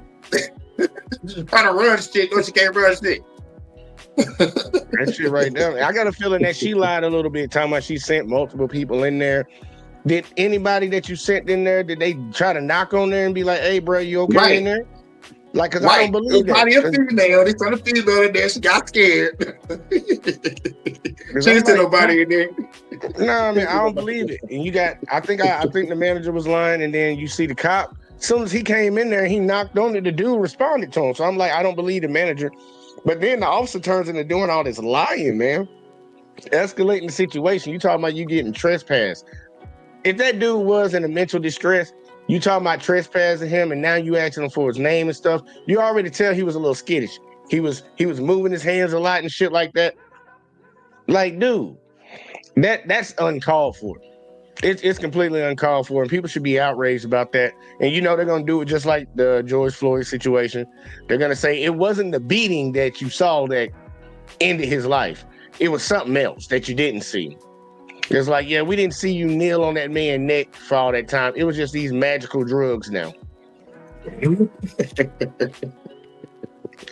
trying to run shit, or she can't run shit. That shit right there. I got a feeling that she lied a little bit, talking about she sent multiple people in there. Did anybody that you sent in there, did they try to knock on there and be like, hey, bro, you okay in there? Like, because I don't believe that. Probably a female. They sent a female in there. She got scared. She didn't send nobody in there. No, man, I don't believe it. And I think the manager was lying, and then you see the cop. As soon as he came in there, he knocked on it. The dude responded to him. So I'm like, I don't believe the manager. But then the officer turns into doing all this lying, man. Escalating the situation. You talking about you getting trespassed. If that dude was in a mental distress, you talking about trespassing him, and now you asking him for his name and stuff, you already tell he was a little skittish. He was moving his hands a lot and shit like that. Like, dude, that's uncalled for. It's completely uncalled for, and people should be outraged about that. And you know they're gonna do it just like the George Floyd situation. They're gonna say it wasn't the beating that you saw that ended his life. It was something else that you didn't see. It's like, yeah, we didn't see you kneel on that man's neck for all that time. It was just these magical drugs now.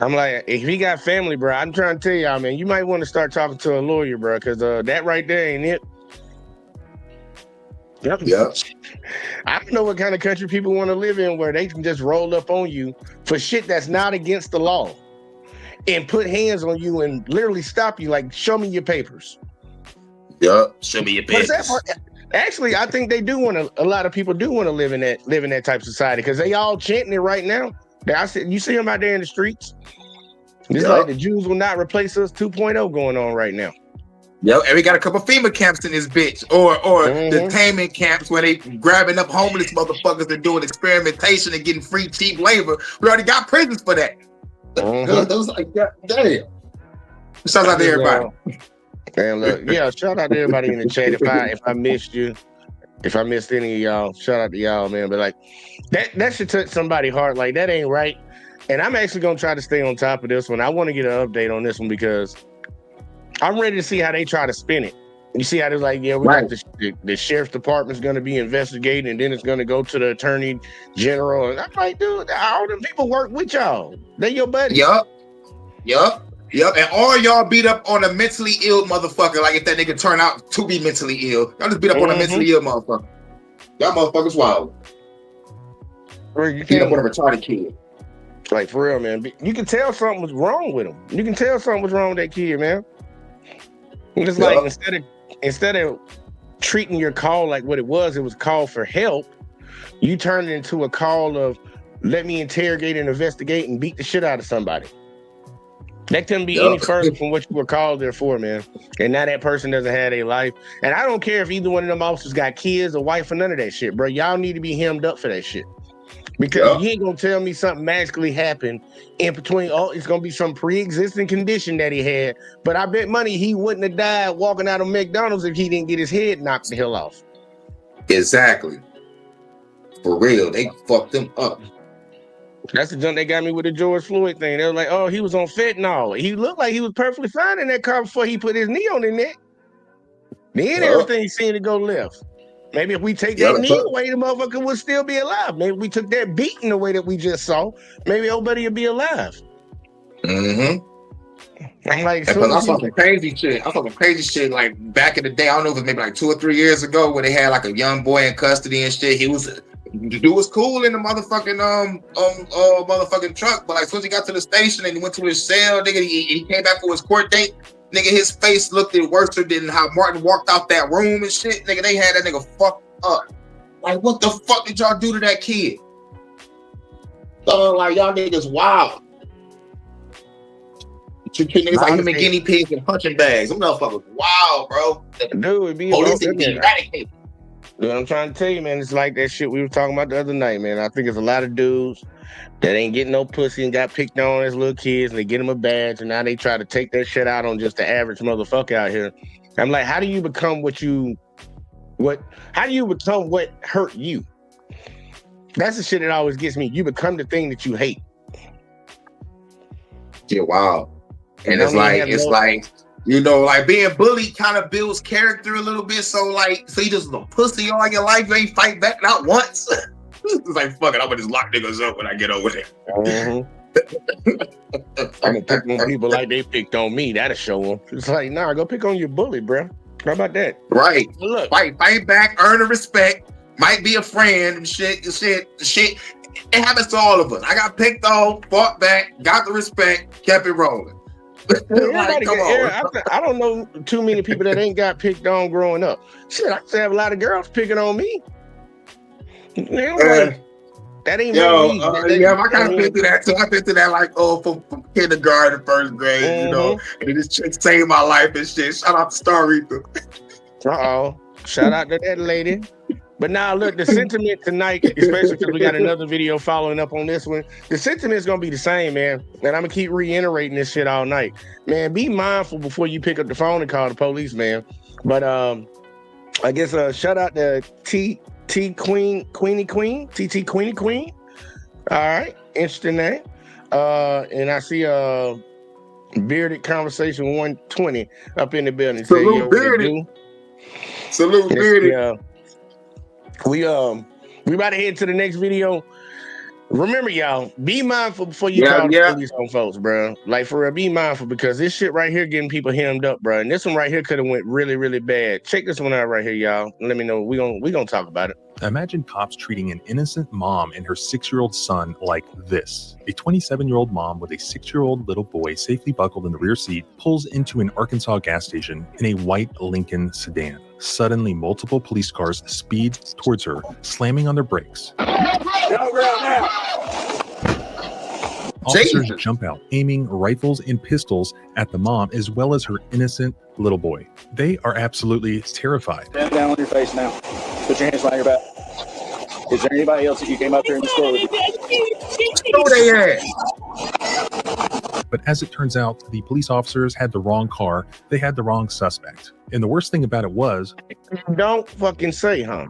I'm like, if he got family, bro, I'm trying to tell y'all, man, you might want to start talking to a lawyer, bro, because that right there ain't it. Yep. I don't know what kind of country people want to live in where they can just roll up on you for shit that's not against the law and put hands on you and literally stop you, like, show me your papers. Yep, show me your papers. Actually, I think they do want to. A lot of people do want to live in that type of society because they all chanting it right now. You see them out there in the streets. It's like the Jews will not replace us 2.0 going on right now. Yep, and we got a couple FEMA camps in this bitch, or detainment camps where they grabbing up homeless motherfuckers and doing experimentation and getting free cheap labor. We already got prisons for that. Those like, damn. Shout out to everybody. And look, yeah, shout out to everybody in the chat. If I missed you, if I missed any of y'all, shout out to y'all, man. But like that should touch somebody's heart. Like, that ain't right. And I'm actually gonna try to stay on top of this one. I want to get an update on this one because I'm ready to see how they try to spin it. You see how they're like, yeah, we got the sheriff's department's gonna be investigating, and then it's gonna go to the attorney general. And I'm like, dude, all them people work with y'all. They your buddies. Yup. And all y'all beat up on a mentally ill motherfucker. Like, if that nigga turn out to be mentally ill, y'all just beat up on a mentally ill motherfucker. Y'all motherfuckers wild. You beat up on a retarded kid. Like, for real, man. You can tell something was wrong with him. You can tell something was wrong with that kid, man. It's like, instead of treating your call like what it was a call for help, you turned it into a call of, let me interrogate and investigate and beat the shit out of somebody. That couldn't be any further from what you were called there for, man. And now that person doesn't have a life. And I don't care if either one of them officers got kids or wife or none of that shit, bro. Y'all need to be hemmed up for that shit. Because you ain't gonna tell me something magically happened in between. Oh, it's gonna be some pre-existing condition that he had. But I bet money he wouldn't have died walking out of McDonald's if he didn't get his head knocked the hell off. Exactly. For real, they fucked him up. That's the junk they got me with the George Floyd thing. They were like, oh, he was on fentanyl. He looked like he was perfectly fine in that car before he put his knee on his neck. Then everything seemed to go left. Maybe if we take that knee away, the motherfucker would still be alive. Maybe we took that beating away that we just saw. Maybe old buddy would be alive. Mm-hmm. I'm like, I saw some crazy shit. Like, back in the day, I don't know if it was maybe like 2 or 3 years ago, where they had like a young boy in custody and shit. The dude was cool in the motherfucking motherfucking truck, but like, as soon as he got to the station and he went to his cell, nigga, he came back for his court date. Nigga, his face looked worse than how Martin walked out that room and shit. Nigga, they had that nigga fucked up. Like, what the fuck did y'all do to that kid? Like, y'all niggas wild. You niggas like him and guinea pigs and punching bags. Them motherfuckers wild, bro. Dude, police need to be eradicated. Dude, I'm trying to tell you, man, it's like that shit we were talking about the other night, man. I think it's a lot of dudes that ain't getting no pussy and got picked on as little kids, and they get them a badge, and now they try to take that shit out on just the average motherfucker out here. I'm like, how do you become what hurt you? That's the shit that always gets me. You become the thing that you hate. Yeah, wow. And it's like, you know, like being bullied kind of builds character a little bit. So you just a pussy all your life, you ain't fight back not once. It's like, fuck it, I'm gonna just lock niggas up when I get over there. I'm gonna pick on people like they picked on me. That'll show them. It's like, nah, go pick on your bully, bro. How about that? Right. Well, look, fight back, earn the respect. Might be a friend and shit. It happens to all of us. I got picked on, fought back, got the respect, kept it rolling. Like, come on. I don't know too many people that ain't got picked on growing up. Shit, I used to have a lot of girls picking on me. That ain't I kind of been through that too. I've been through that from kindergarten to first grade, you know. And this chick saved my life and shit. Shout out to Star Reaper. Shout out to that lady. But now, look, the sentiment tonight, especially because we got another video following up on this one, the sentiment is going to be the same, man. And I'm going to keep reiterating this shit all night. Man, be mindful before you pick up the phone and call the police, man. But I guess shout out to TT Queenie Queen. All right, interesting name. And I see Bearded Conversation 120 up in the building. Salute, Bearded. Salute, Bearded. We about to head to the next video. Remember, y'all, be mindful before you call the police on folks, bro. Like, for real, be mindful, because this shit right here getting people hemmed up, bro. And this one right here could have went really, really bad. Check this one out right here, y'all. Let me know. We gonna talk about it. Imagine cops treating an innocent mom and her 6-year-old son like this. A 27-year-old mom with a 6-year-old little boy safely buckled in the rear seat pulls into an Arkansas gas station in a white Lincoln sedan. Suddenly, multiple police cars speed towards her, slamming on their brakes. Officers jump out, aiming rifles and pistols at the mom as well as her innocent little boy. They are absolutely terrified. Stand down on your face now. Put your hands behind your back. Is there anybody else that you came up here in the store with? But as it turns out, the police officers had the wrong car. They had the wrong suspect. And the worst thing about it was... You don't fucking say, huh?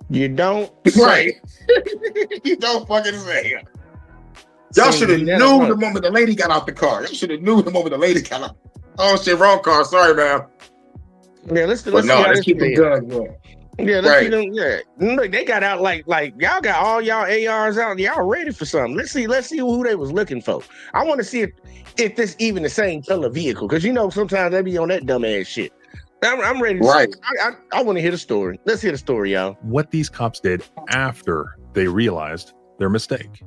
You don't say. You don't fucking say. Y'all should have knew the moment the lady got out the car. Y'all should have knew the moment the lady got out. Oh shit, wrong car. Sorry, man. Yeah, let's keep them guns. Yeah, let's see them. Yeah, look, they got out like y'all got all y'all ARs out. Y'all ready for something? Let's see who they was looking for. I want to see if this even the same color vehicle, because you know sometimes they be on that dumb ass shit. I'm ready. I want to hear the story. Let's hear the story, y'all. What these cops did after they realized their mistake.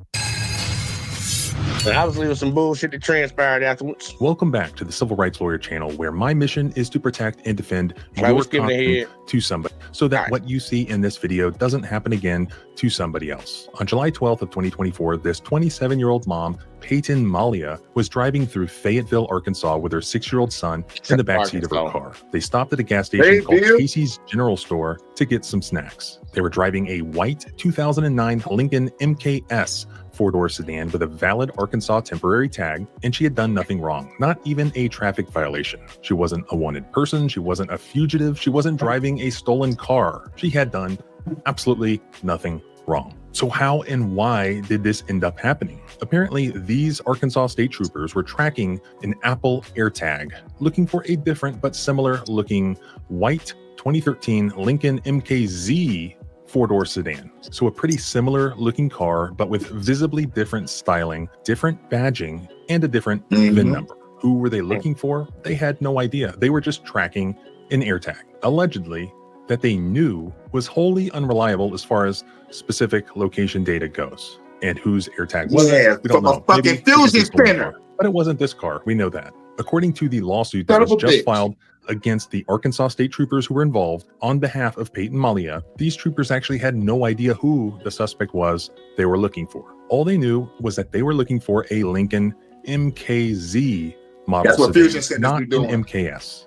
And obviously, with some bullshit that transpired afterwards. Welcome back to the Civil Rights Lawyer channel, where my mission is to protect and defend your content to somebody, so that what you see in this video doesn't happen again to somebody else. On July 12th of 2024, this 27-year-old mom, Peyton Malia, was driving through Fayetteville, Arkansas with her 6-year-old son in the backseat of her car. They stopped at a gas station called Casey's General Store to get some snacks. They were driving a white 2009 Lincoln MKS 4-door sedan with a valid Arkansas temporary tag, and she had done nothing wrong, not even a traffic violation. She wasn't a wanted person, she wasn't a fugitive, she wasn't driving a stolen car. She had done absolutely nothing wrong. So how and why did this end up happening? Apparently, these Arkansas state troopers were tracking an Apple AirTag, looking for a different but similar looking white 2013 Lincoln MKZ 4-door sedan. So a pretty similar looking car, but with visibly different styling, different badging, and a different VIN number. Who were they looking for? They had no idea. They were just tracking an AirTag, allegedly, that they knew was wholly unreliable as far as specific location data goes. And whose AirTag was it? We don't know. Fucking fusion spinner. But it wasn't this car. We know that. According to the lawsuit that was just filed against the Arkansas state troopers who were involved on behalf of Peyton Malia, these troopers actually had no idea who the suspect was they were looking for. All they knew was that they were looking for a Lincoln MKZ model. That's what Fusion Centers not be doing. an MKS.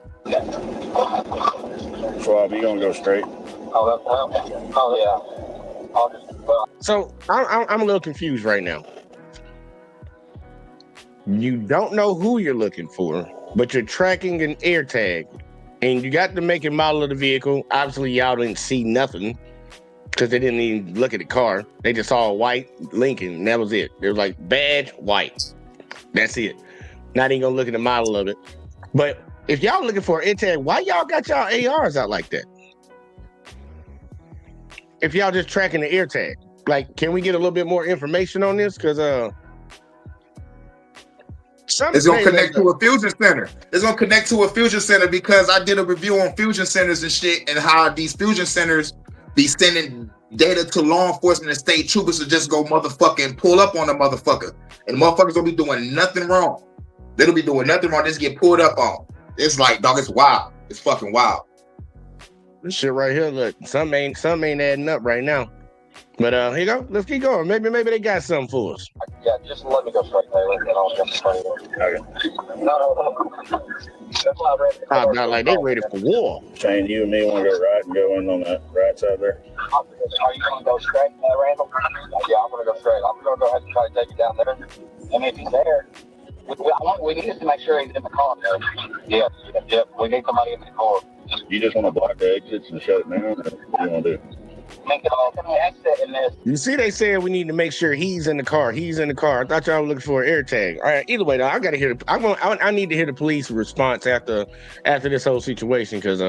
Schwab, you gonna go straight? So I'm a little confused right now. You don't know who you're looking for, but you're tracking an air tag, and you got the make and model of the vehicle. Obviously, y'all didn't see nothing because they didn't even look at the car. They just saw a white Lincoln, and that was it. It was like badge white. That's it. Not even gonna look at the model of it. But if y'all looking for an air tag, why y'all got y'all ARs out like that? If y'all just tracking the air tag, like, can we get a little bit more information on this? Because it's gonna connect to a fusion center. It's gonna connect to a fusion center because I did a review on fusion centers and shit, and how these fusion centers be sending data to law enforcement and state troopers to just go motherfucking pull up on a motherfucker, and the motherfuckers don't be doing nothing wrong. They don't be doing nothing wrong. Just get pulled up on. It's like, dog, it's wild. It's fucking wild. This shit right here, look, some ain't adding up right now. But here you go. Let's keep going. Maybe they got something for us. Yeah, just let me go straight there, and I'll jump in front of you. Okay. No. Oh, not like they ready for war. Shane, you and me want to go right and go in on that right side there. Are you going to go straight, Randall? Yeah, I'm going to go straight. I'm going to go ahead and try to take you down there. And if he's there, we need to make sure he's in the car. Yes, we need somebody in the car. You just want to block the exits and shut it down? Or what do you want to do? You see, they said we need to make sure he's in the car. He's in the car. I thought y'all were looking for an air tag. All right. Either way, though, I gotta hear. I need to hear the police response after this whole situation, because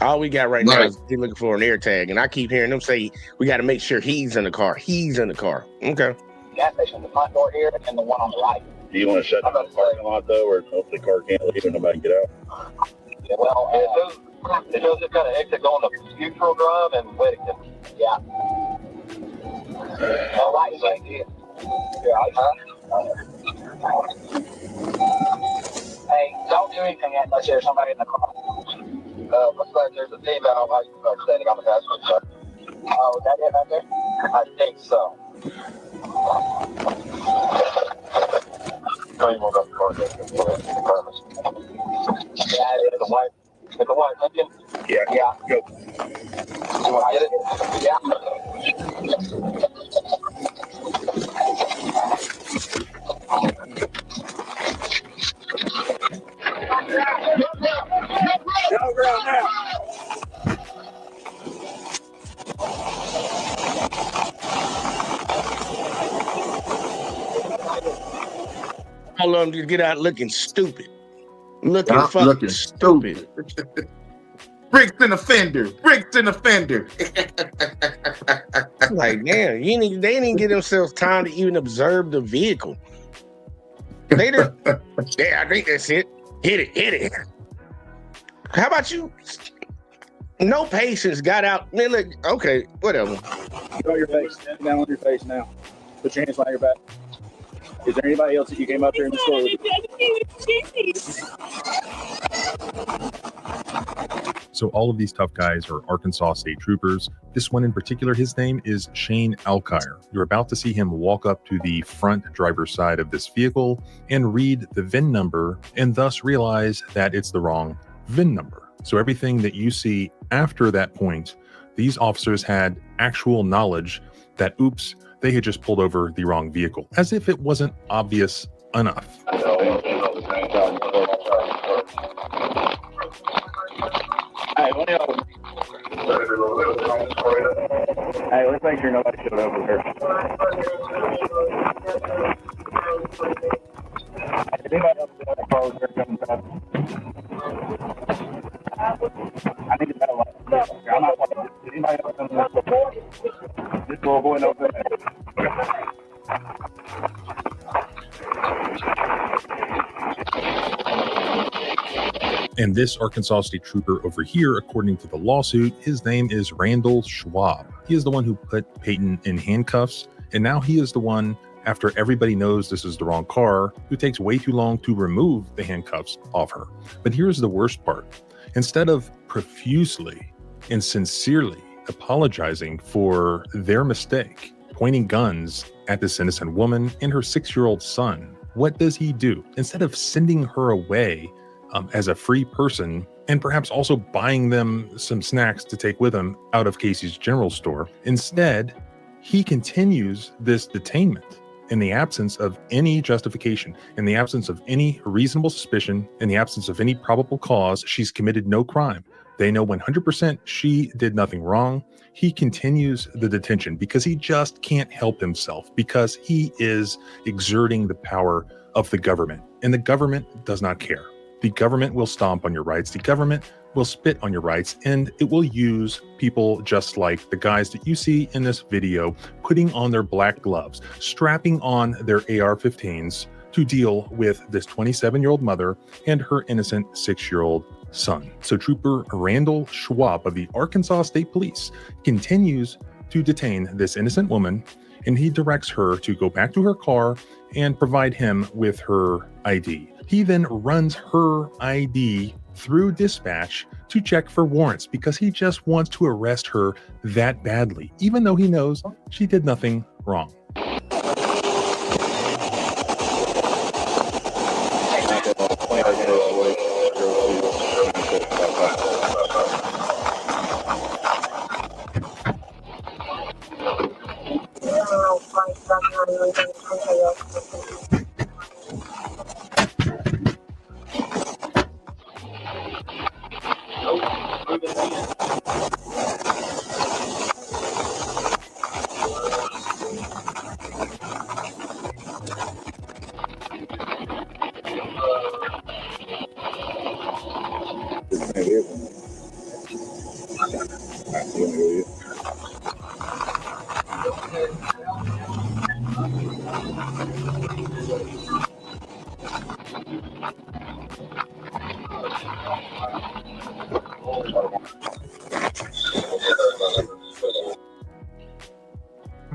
all we got right now is he's looking for an air tag, and I keep hearing them say we got to make sure he's in the car. He's in the car. Okay. Gas station, the front door here, and the one on the right. Do you want to shut down the parking lot though, or hope the car can't leave and nobody can get out? Yeah, well, it does just kind of exit going to Futural Drive and Weddington. Yeah. All right, thank you. Hey, don't do anything unless there's somebody in the car. Looks like there's a female standing on the passenger side. Oh, is that it right there? I think so. No, you won't go to the car. Yeah, it is a white. It's a white Lincoln. Yeah. Go. You want to get it? Yeah. All of them just get out looking stupid. Looking stupid. Bricks in the fender. Like, damn, they didn't give themselves time to even observe the vehicle. They just, yeah, I think that's it. Hit it. How about you? No patience, got out. Man, look, okay, whatever. Get on your face. Stand down on your face now. Put your hands behind your back. Is there anybody else that you came up here in the store with? So all of these tough guys are Arkansas state troopers. This one in particular, his name is Shane Alkire. You're about to see him walk up to the front driver's side of this vehicle and read the VIN number, and thus realize that it's the wrong VIN number. So everything that you see after that point, these officers had actual knowledge that, oops, they had just pulled over the wrong vehicle, as if it wasn't obvious enough. Hey, let's make sure nobody showed up with her. Anybody else in the car with her coming back? I need to know. I'm not watching. Did anybody else come in the car? This little boy knows that. And this Arkansas state trooper over here, according to the lawsuit, his name is Randall Schwab. He is the one who put Peyton in handcuffs, and now he is the one after everybody knows this is the wrong car, who takes way too long to remove the handcuffs off her. But here's the worst part. Instead of profusely and sincerely apologizing for their mistake, pointing guns at this innocent woman and her 6-year-old son, what does he do? Instead of sending her away as a free person and perhaps also buying them some snacks to take with him out of Casey's general store, instead, he continues this detainment in the absence of any justification, in the absence of any reasonable suspicion, in the absence of any probable cause. She's committed no crime. They know 100% she did nothing wrong. He continues the detention because he just can't help himself, because he is exerting the power of the government, and the government does not care. The government will stomp on your rights. The government will spit on your rights, and it will use people just like the guys that you see in this video putting on their black gloves, strapping on their AR-15s to deal with this 27-year-old mother and her innocent 6-year-old son. So Trooper Randall Schwab of the Arkansas State Police continues to detain this innocent woman, and he directs her to go back to her car and provide him with her ID. He then runs her ID through dispatch to check for warrants because he just wants to arrest her that badly, even though he knows she did nothing wrong.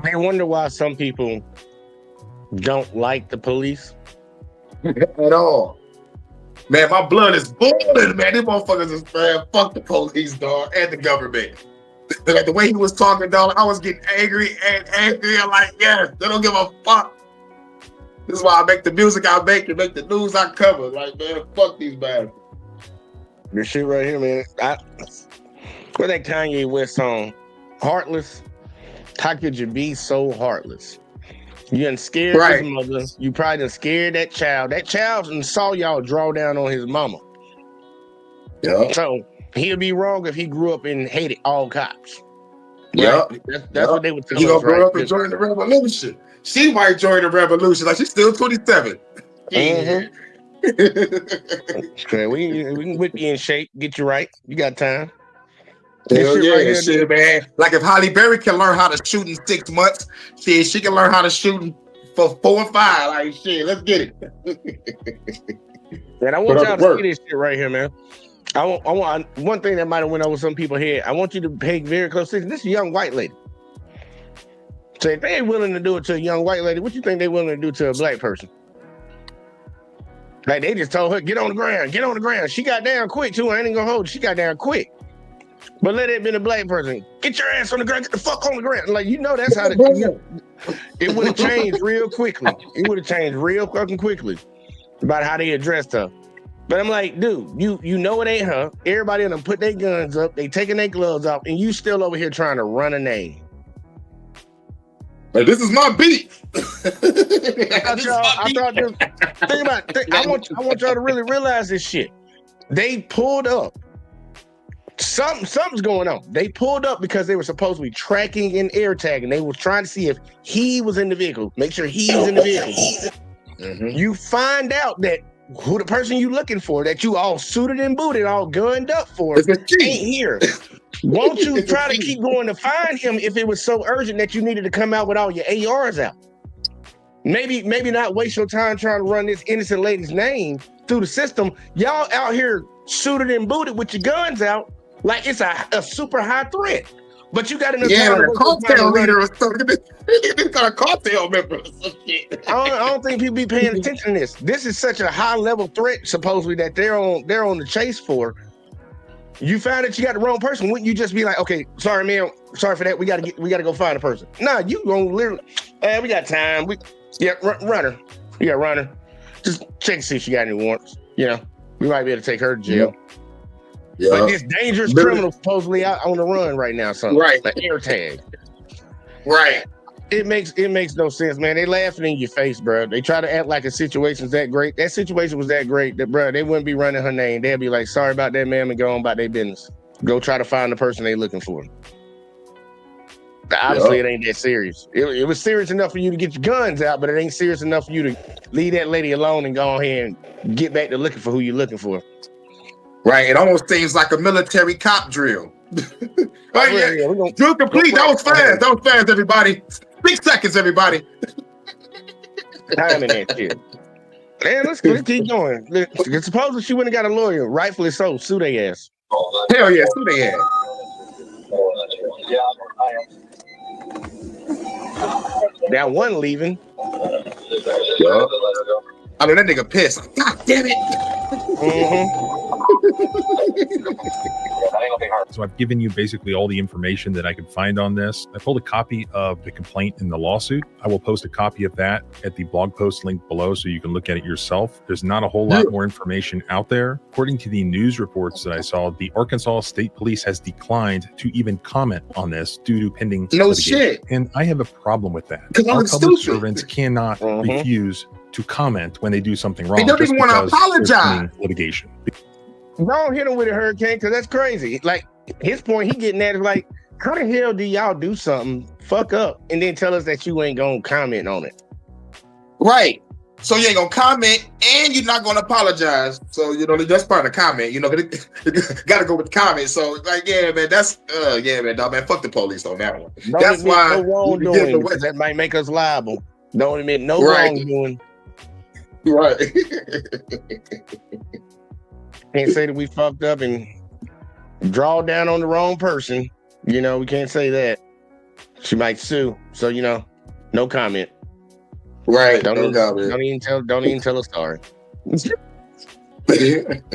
I wonder why some people don't like the police at all. Man, my blood is boiling, man. These motherfuckers is, man, fuck the police, dog, and the government. Like the way he was talking, dog, I was getting angry and angry. I'm like, yeah, they don't give a fuck. This is why I make the music I make and make the news I cover. Like, man, fuck these man. This shit right here, man. What that Kanye West song, Heartless? How could you be so heartless? You done scared his mother. You probably done scared that child. That child done saw y'all draw down on his mama. Yeah. So he'll be wrong if he grew up and hated all cops. Yeah. Right? That's what they would tell us. You gonna grow up and join the revolution. She might join the revolution. Like, she's still 27. Mm-hmm. Okay, we can whip you in shape, get you right. You got time. Hell yeah, shit, man. Like if Holly Berry can learn how to shoot in 6 months, shit, she can learn how to shoot for 4 or 5. Like, shit, let's get it. And I want y'all to see this shit right here, man. I want one thing that might have went over some people's head. I want you to pay very close attention. This is a young white lady. So if they ain't willing to do it to a young white lady, what you think they willing to do to a black person? Like, they just told her, get on the ground, get on the ground. She got down quick, too. I ain't gonna hold you. She got down quick. But let it been a black person. Get your ass on the ground. Get the fuck on the ground. Like, you know, that's how it would have changed real quickly. It would have changed real fucking quickly about how they addressed her. But I'm like, dude, you know it ain't her. Everybody in them put their guns up. They taking their gloves off, and you still over here trying to run a name. Like, this is my beat. I want y'all to really realize this shit. They pulled up. Something's going on. They pulled up because they were supposed to be tracking and air tagging. They were trying to see if he was in the vehicle. Make sure he's in the vehicle. Mm-hmm. You find out that who the person you looking for, that you all suited and booted, all gunned up for, ain't here. Won't you try to keep going to find him if it was so urgent that you needed to come out with all your ARs out? Maybe not waste your time trying to run this innocent lady's name through the system. Y'all out here suited and booted with your guns out like it's a super high threat. But you got an like a cartel leader or something. It's got a cartel member or some shit. I don't think people be paying attention to this. This is such a high level threat, supposedly, that they're on the chase for. You found that you got the wrong person. Wouldn't you just be like, okay, sorry, man, sorry for that. We gotta go find a person. Nah, you gonna literally, we got time. Run her. Yeah, run her. Just check and see if she got any warrants. You know, we might be able to take her to jail. Yeah. But this dangerous criminal supposedly out on the run right now, something. Right. Like air tag. Right. It makes no sense, man. They laughing in your face, bro. They try to act like a situation's that great. That situation was that great that, bro, they wouldn't be running her name. They'd be like, sorry about that, ma'am, and go on about their business. Go try to find the person they looking for. Obviously, It ain't that serious. It was serious enough for you to get your guns out, but it ain't serious enough for you to leave that lady alone and go ahead and get back to looking for who you're looking for. Right. It almost seems like a military cop drill. Drill complete. That was fast. That was fast, everybody. 6 seconds, everybody. Timing that shit. Man, let's keep going. Supposedly she wouldn't have got a lawyer. Rightfully so. Sue they ass. Hell yeah, sue they ass. That one leaving. Yeah. I mean, that nigga pissed. God damn it. So I've given you basically all the information that I could find on this. I pulled a copy of the complaint in the lawsuit. I will post a copy of that at the blog post link below so you can look at it yourself. There's not a whole lot more information out there. According to the news reports that I saw, the Arkansas State Police has declined to even comment on this due to pending litigation. Shit. And I have a problem with that. Our public servants cannot refuse to comment when they do something wrong. They don't even want to apologize. Litigation. Don't hit him with a hurricane because that's crazy. Like his point, he getting at is like, how the hell do y'all do something, fuck up, and then tell us that you ain't gonna comment on it? Right. So you ain't gonna comment and you're not gonna apologize. So that's part of the comment. Gotta go with the comment. So like, yeah, man, that's man, dog, man, fuck the police on that one. That's why no wrongdoing because that might make us liable. Don't admit no wrongdoing. Right. Can't say that we fucked up and draw down on the wrong person. We can't say that. She might sue. So, no comment. Right. Don't even tell us sorry.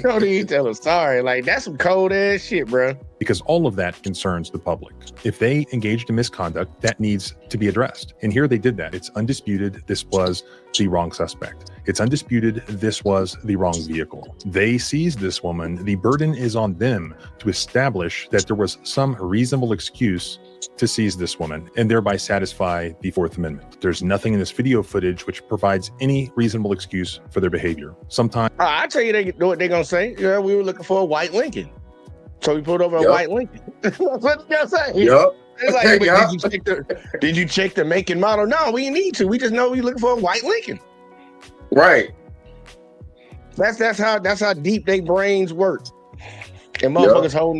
Don't even tell us sorry. Like, that's some cold ass shit, bro. Because all of that concerns the public. If they engaged in misconduct, that needs to be addressed. And here they did that. It's undisputed. This was the wrong suspect. It's undisputed. This was the wrong vehicle. They seized this woman. The burden is on them to establish that there was some reasonable excuse to seize this woman and thereby satisfy the Fourth Amendment. There's nothing in this video footage which provides any reasonable excuse for their behavior. Sometimes I tell you, they know what they're gonna say. Yeah, we were looking for a white Lincoln, so we pulled over a white Lincoln. That's what they're gonna say. Yep. Like, did you check the make and model? No, we need to. We just know we're looking for a white Lincoln. Right. That's how deep their brains work. And motherfuckers holding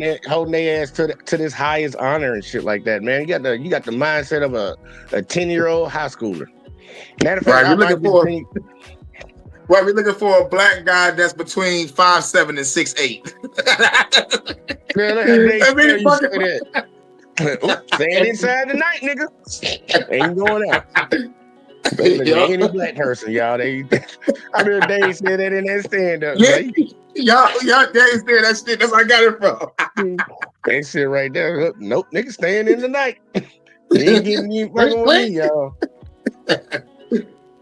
their ass to this highest honor and shit like that, man. You got the mindset of a 10-year-old high schooler. Matter of fact, we're looking for a black guy that's between 5'7" and 6'8". Staying inside tonight, nigga. Ain't going out. They look at any black person, y'all. I remember Dave said that in that stand-up. Y'all Dave said that shit. That's where I got it from. That shit right there. Nope, nigga, staying in the night. You ain't getting you fucking with me, y'all.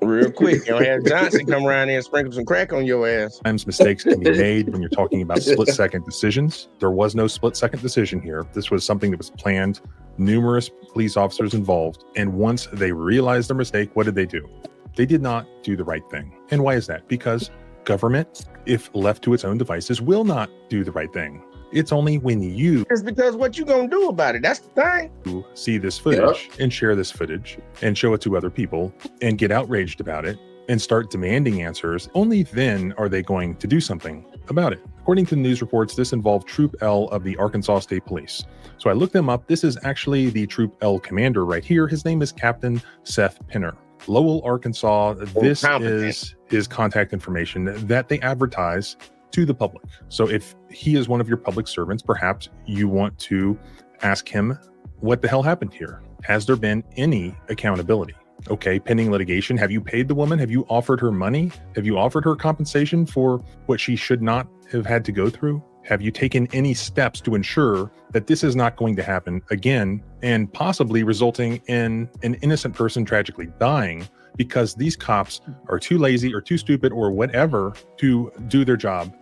Real quick, have Johnson come around there and sprinkle some crack on your ass. Sometimes mistakes can be made when you're talking about split-second decisions. There was no split-second decision here. This was something that was planned. Numerous police officers involved. And once they realized their mistake, what did they do? They did not do the right thing. And why is that? Because government, if left to its own devices, will not do the right thing. It's only when you... It's because what you gonna do about it? That's the thing. See this footage and share this footage and show it to other people and get outraged about it and start demanding answers. Only then are they going to do something about it. According to the news reports, this involved Troop L of the Arkansas State Police. So I looked them up. This is actually the Troop L commander right here. His name is Captain Seth Pinner. Lowell, Arkansas. This is his contact information that they advertise to the public. So if he is one of your public servants, perhaps you want to ask him what the hell happened here? Has there been any accountability? Okay, pending litigation, have you paid the woman? Have you offered her money? Have you offered her compensation for what she should not have had to go through? Have you taken any steps to ensure that this is not going to happen again and possibly resulting in an innocent person tragically dying because these cops are too lazy or too stupid or whatever to do their job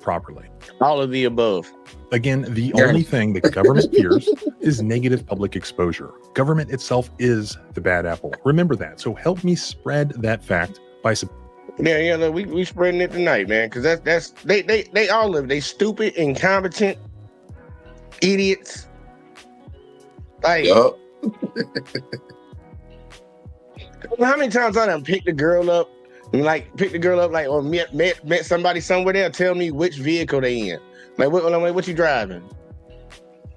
properly? All of the above. Again, the only thing that government fears is negative public exposure. Government itself is the bad apple. Remember that. So help me spread that fact by look, we spreading it tonight, man, because that's they all live. They stupid, incompetent, idiots. Like, how many times I done picked the girl up like, or met somebody somewhere there, tell me which vehicle they in. Like, what you driving?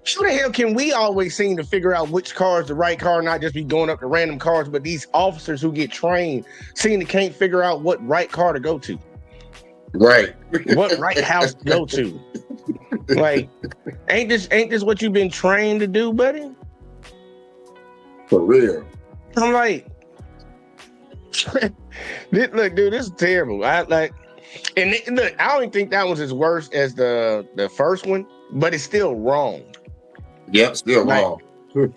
How the hell can we always seem to figure out which car is the right car, not just be going up to random cars, but these officers who get trained seem to can't figure out what right car to go to. Right. What right house to go to. Like, ain't this what you've been trained to do, buddy? For real. I'm like, look, dude, this is terrible. I don't even think that one's as worse as the first one, but it's still wrong. Yep, still wrong. And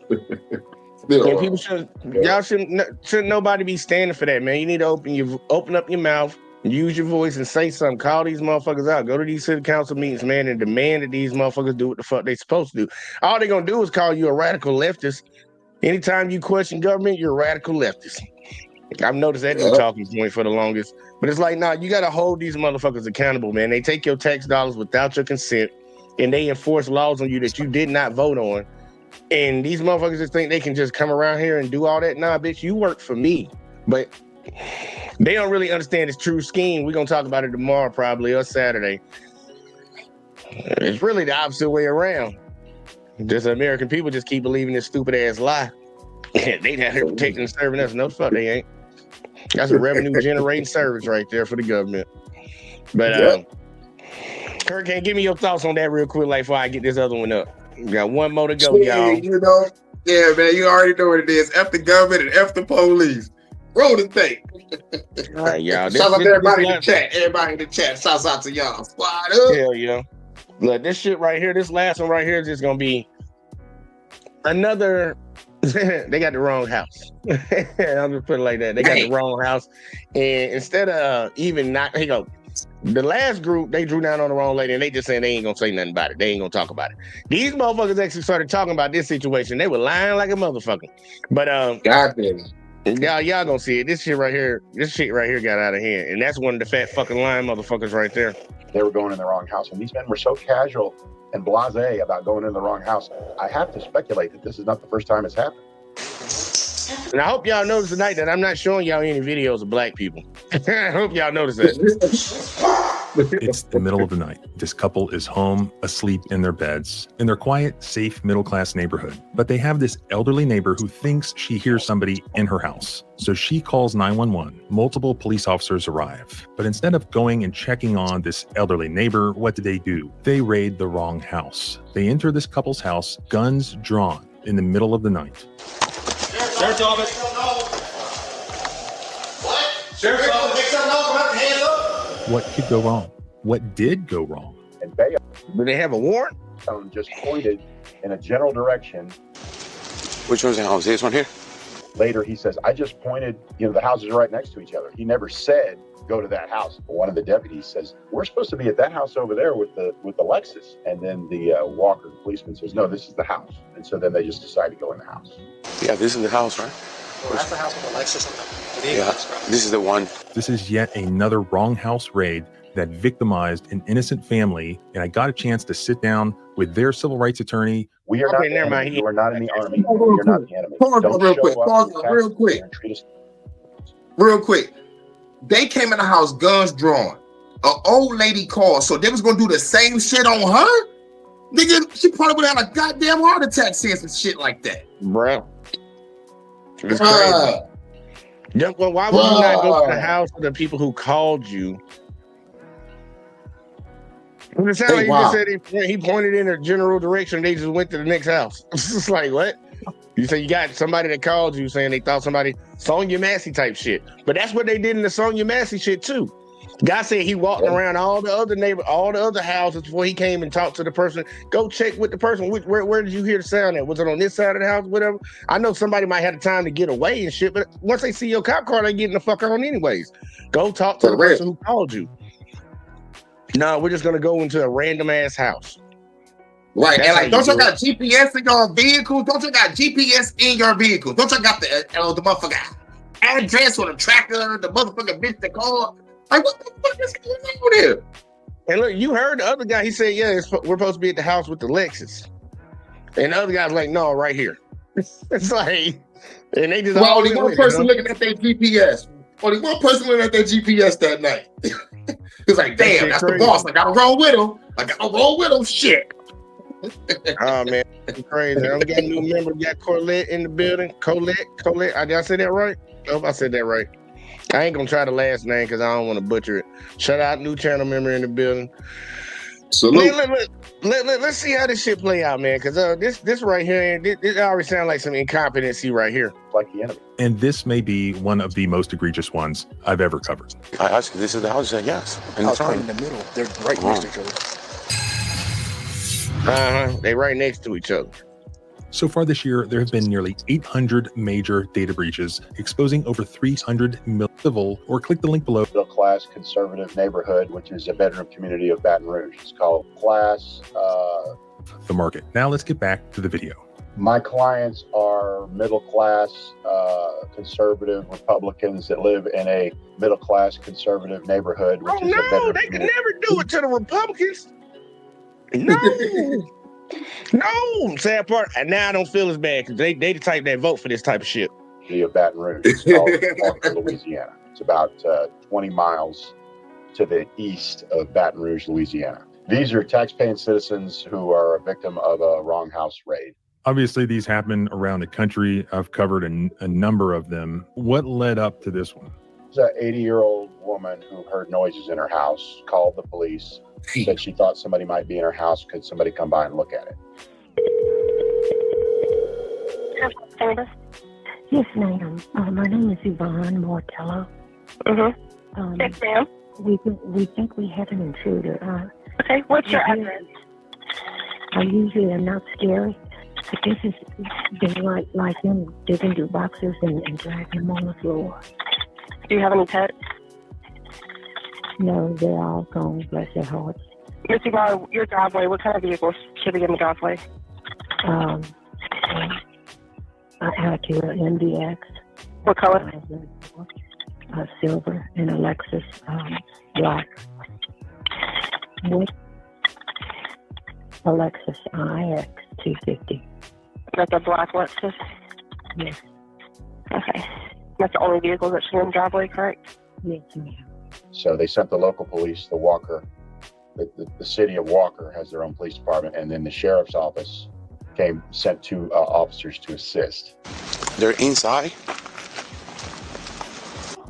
people shouldn't nobody be standing for that, man. You need to open up your mouth, use your voice, and say something. Call these motherfuckers out. Go to these city council meetings, man, and demand that these motherfuckers do what the fuck they supposed to do. All they're gonna do is call you a radical leftist. Anytime you question government, you're a radical leftist. I've noticed that new talking point for the longest. But it's like, nah, you gotta hold these motherfuckers accountable, man. They take your tax dollars without your consent, and they enforce laws on you that you did not vote on. And these motherfuckers just think they can just come around here and do all that. Nah, bitch, you work for me. But they don't really understand this true scheme. We're gonna talk about it tomorrow, probably, or Saturday. It's really the opposite way around. Just American people just keep believing this stupid ass lie. They down here protecting and serving us. No, fuck, they ain't. That's a revenue generating service right there for the government. But Hurricane, give me your thoughts on that real quick, like before I get this other one up. We got one more to go, y'all. Yeah, man, you already know what it is. F the government and F the police. Roll the tape. All right, y'all. Shout out to everybody in the chat. Everybody in the chat. Shout out to y'all. Squad up. Hell yeah. Look, this shit right here, this last one right here is just gonna be another. They got the wrong house. I'm just put it like that. They got the wrong house. And instead of even not, here you go. The last group, they drew down on the wrong lady and they just saying they ain't gonna say nothing about it. They ain't gonna talk about it. These motherfuckers actually started talking about this situation. They were lying like a motherfucker. But God damn it. Y'all gonna see it. This shit right here got out of hand. And that's one of the fat fucking lying motherfuckers right there. They were going in the wrong house. And these men were so casual and blasé about going in the wrong house. I have to speculate that this is not the first time it's happened. And I hope y'all notice tonight that I'm not showing y'all any videos of black people. I hope y'all notice that. It's the middle of the night. This couple is home, asleep in their beds, in their quiet, safe, middle-class neighborhood. But they have this elderly neighbor who thinks she hears somebody in her house. So she calls 911. Multiple police officers arrive. But instead of going and checking on this elderly neighbor, what do? They raid the wrong house. They enter this couple's house, guns drawn, in the middle of the night. Sheriff's office. What? Sheriff's office. Make something up. Put your hands up. What could go wrong? What did go wrong? And Bay, do they have a warrant? Just pointed in a general direction. Which one's the house? This one here? Later, he says, I just pointed, the houses are right next to each other. He never said, go to that house. But one of the deputies says, we're supposed to be at that house over there with the Lexus. And then the Walker, the policeman, says, no, this is the house. And so then they just decide to go in the house. Yeah, this is the house, right? Well, that's the house with the Lexus. Yeah, this is the one. This is yet another wrong house raid that victimized an innocent family. And I got a chance to sit down with their civil rights attorney. We are not the enemy. You are not in the army. You're not the enemy. Real quick. They came in the house, guns drawn. An old lady called, so they was gonna do the same shit on her? Nigga, she probably would have had a goddamn heart attack saying some shit like that. Bruh. It's crazy. Well, why would you not go to the house of the people who called you? It sounded like he just said he pointed in a general direction. They just went to the next house. It's just like, what? You say you got somebody that called you saying they thought somebody Sonya Massey type shit. But that's what they did in the Sonya Massey shit too. Guy said he walked around all the other houses before he came and talked to the person. Go check with the person. Where did you hear the sound at? Was it on this side of the house? Whatever. I know somebody might have the time to get away and shit, but once they see your cop car, they getting the fuck on anyways. Go talk to the person who called you. No, we're just gonna go into a random ass house. Right, and like, don't y'all got GPS in your vehicles? Don't y'all got GPS in your vehicles? Don't y'all got the motherfucker address or the tracker, the motherfucker bitch that called? Like, what the fuck is going on here? And look, you heard the other guy. He said, "Yeah, we're supposed to be at the house with the Lexus." And the other guy's like, "No, right here." It's like, and they just only one person looking at their GPS. Only one person looking at their GPS that night. He's like, "Damn, that's crazy. The boss. I gotta roll with him. Shit." Oh man, that's crazy. I'm getting a new member. Got Colette in the building. Colette. Did I say that right? I hope I said that right. I ain't gonna try the last name because I don't want to butcher it. Shout out, new channel member in the building. Salute. Let's see how this shit play out, man. Because this right here, this already sounds like some incompetency right here. Like the enemy. And this may be one of the most egregious ones I've ever covered. I asked, "This is the house?" He said, "Yes." And it's right in the middle. They're right next to each other. They right next to each other. So far this year, there have been nearly 800 major data breaches, exposing over 300 million civil, or click the link below. Middle-class conservative neighborhood, which is a bedroom community of Baton Rouge. It's called Class. The market. Now let's get back to the video. My clients are middle-class conservative Republicans that live in a middle-class conservative neighborhood. Which is a bedroom they could never do it to the Republicans. No. No, sad part. And now I don't feel as bad because they the type that vote for this type of shit. Of Baton Rouge. It's called Walker, Louisiana. It's about 20 miles to the east of Baton Rouge, Louisiana. These are tax-paying citizens who are a victim of a wrong house raid. Obviously, these happen around the country. I've covered a number of them. What led up to this one? It's an 80-year-old woman who heard noises in her house, called the police, said she thought somebody might be in her house. Could somebody come by and look at it? Yes, ma'am. My name is Yvonne Mortello. Yes, ma'am. We think we have an intruder. Okay, what's your address? I usually am not scary, but this has been like them digging through boxes and dragging them on the floor. Do you have any pets? No, they're all gone, bless their hearts. Miss Yvonne, your driveway, what kind of vehicles should be in the driveway? An Acura MDX. What color? Silver, and a Lexus black. With a Lexus IX 250. That's a black Lexus? Yes. Okay. That's the only vehicle that should be in the driveway, correct? Yes, ma'am. So they sent the local police, the Walker, the city of Walker has their own police department, and then the sheriff's office sent 2 officers to assist. They're inside?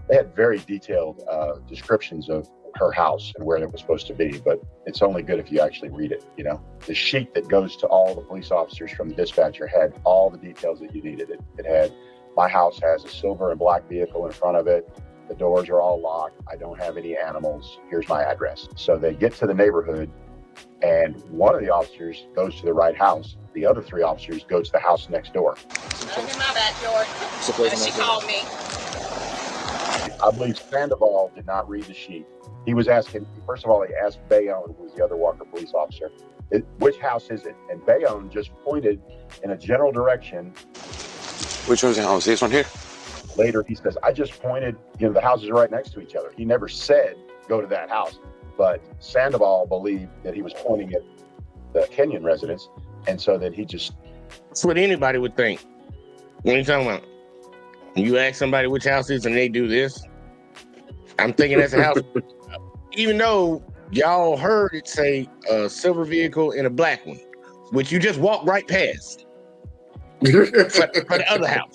They had very detailed descriptions of her house and where it was supposed to be, but it's only good if you actually read it, you know? The sheet that goes to all the police officers from the dispatcher had all the details that you needed. It had, my house has a silver and black vehicle in front of it. The doors are all locked. I don't have any animals. Here's my address. So they get to the neighborhood, and one of the officers goes to the right house. The other 3 officers go to the house next door. I'm in my backyard. She called me. I believe Sandoval did not read the sheet. He was asking, first of all, he asked Bayonne, who was the other Walker police officer, which house is it? And Bayonne just pointed in a general direction. Which one's the house? This one here? Later, he says, I just pointed, the houses are right next to each other. He never said, go to that house. But Sandoval believed that he was pointing at the Kenyan residence. And so that he just... That's what anybody would think. What are you talking about? You ask somebody which house is and they do this, I'm thinking that's a house. Even though y'all heard it say a silver vehicle and a black one, which you just walked right past. for the other house.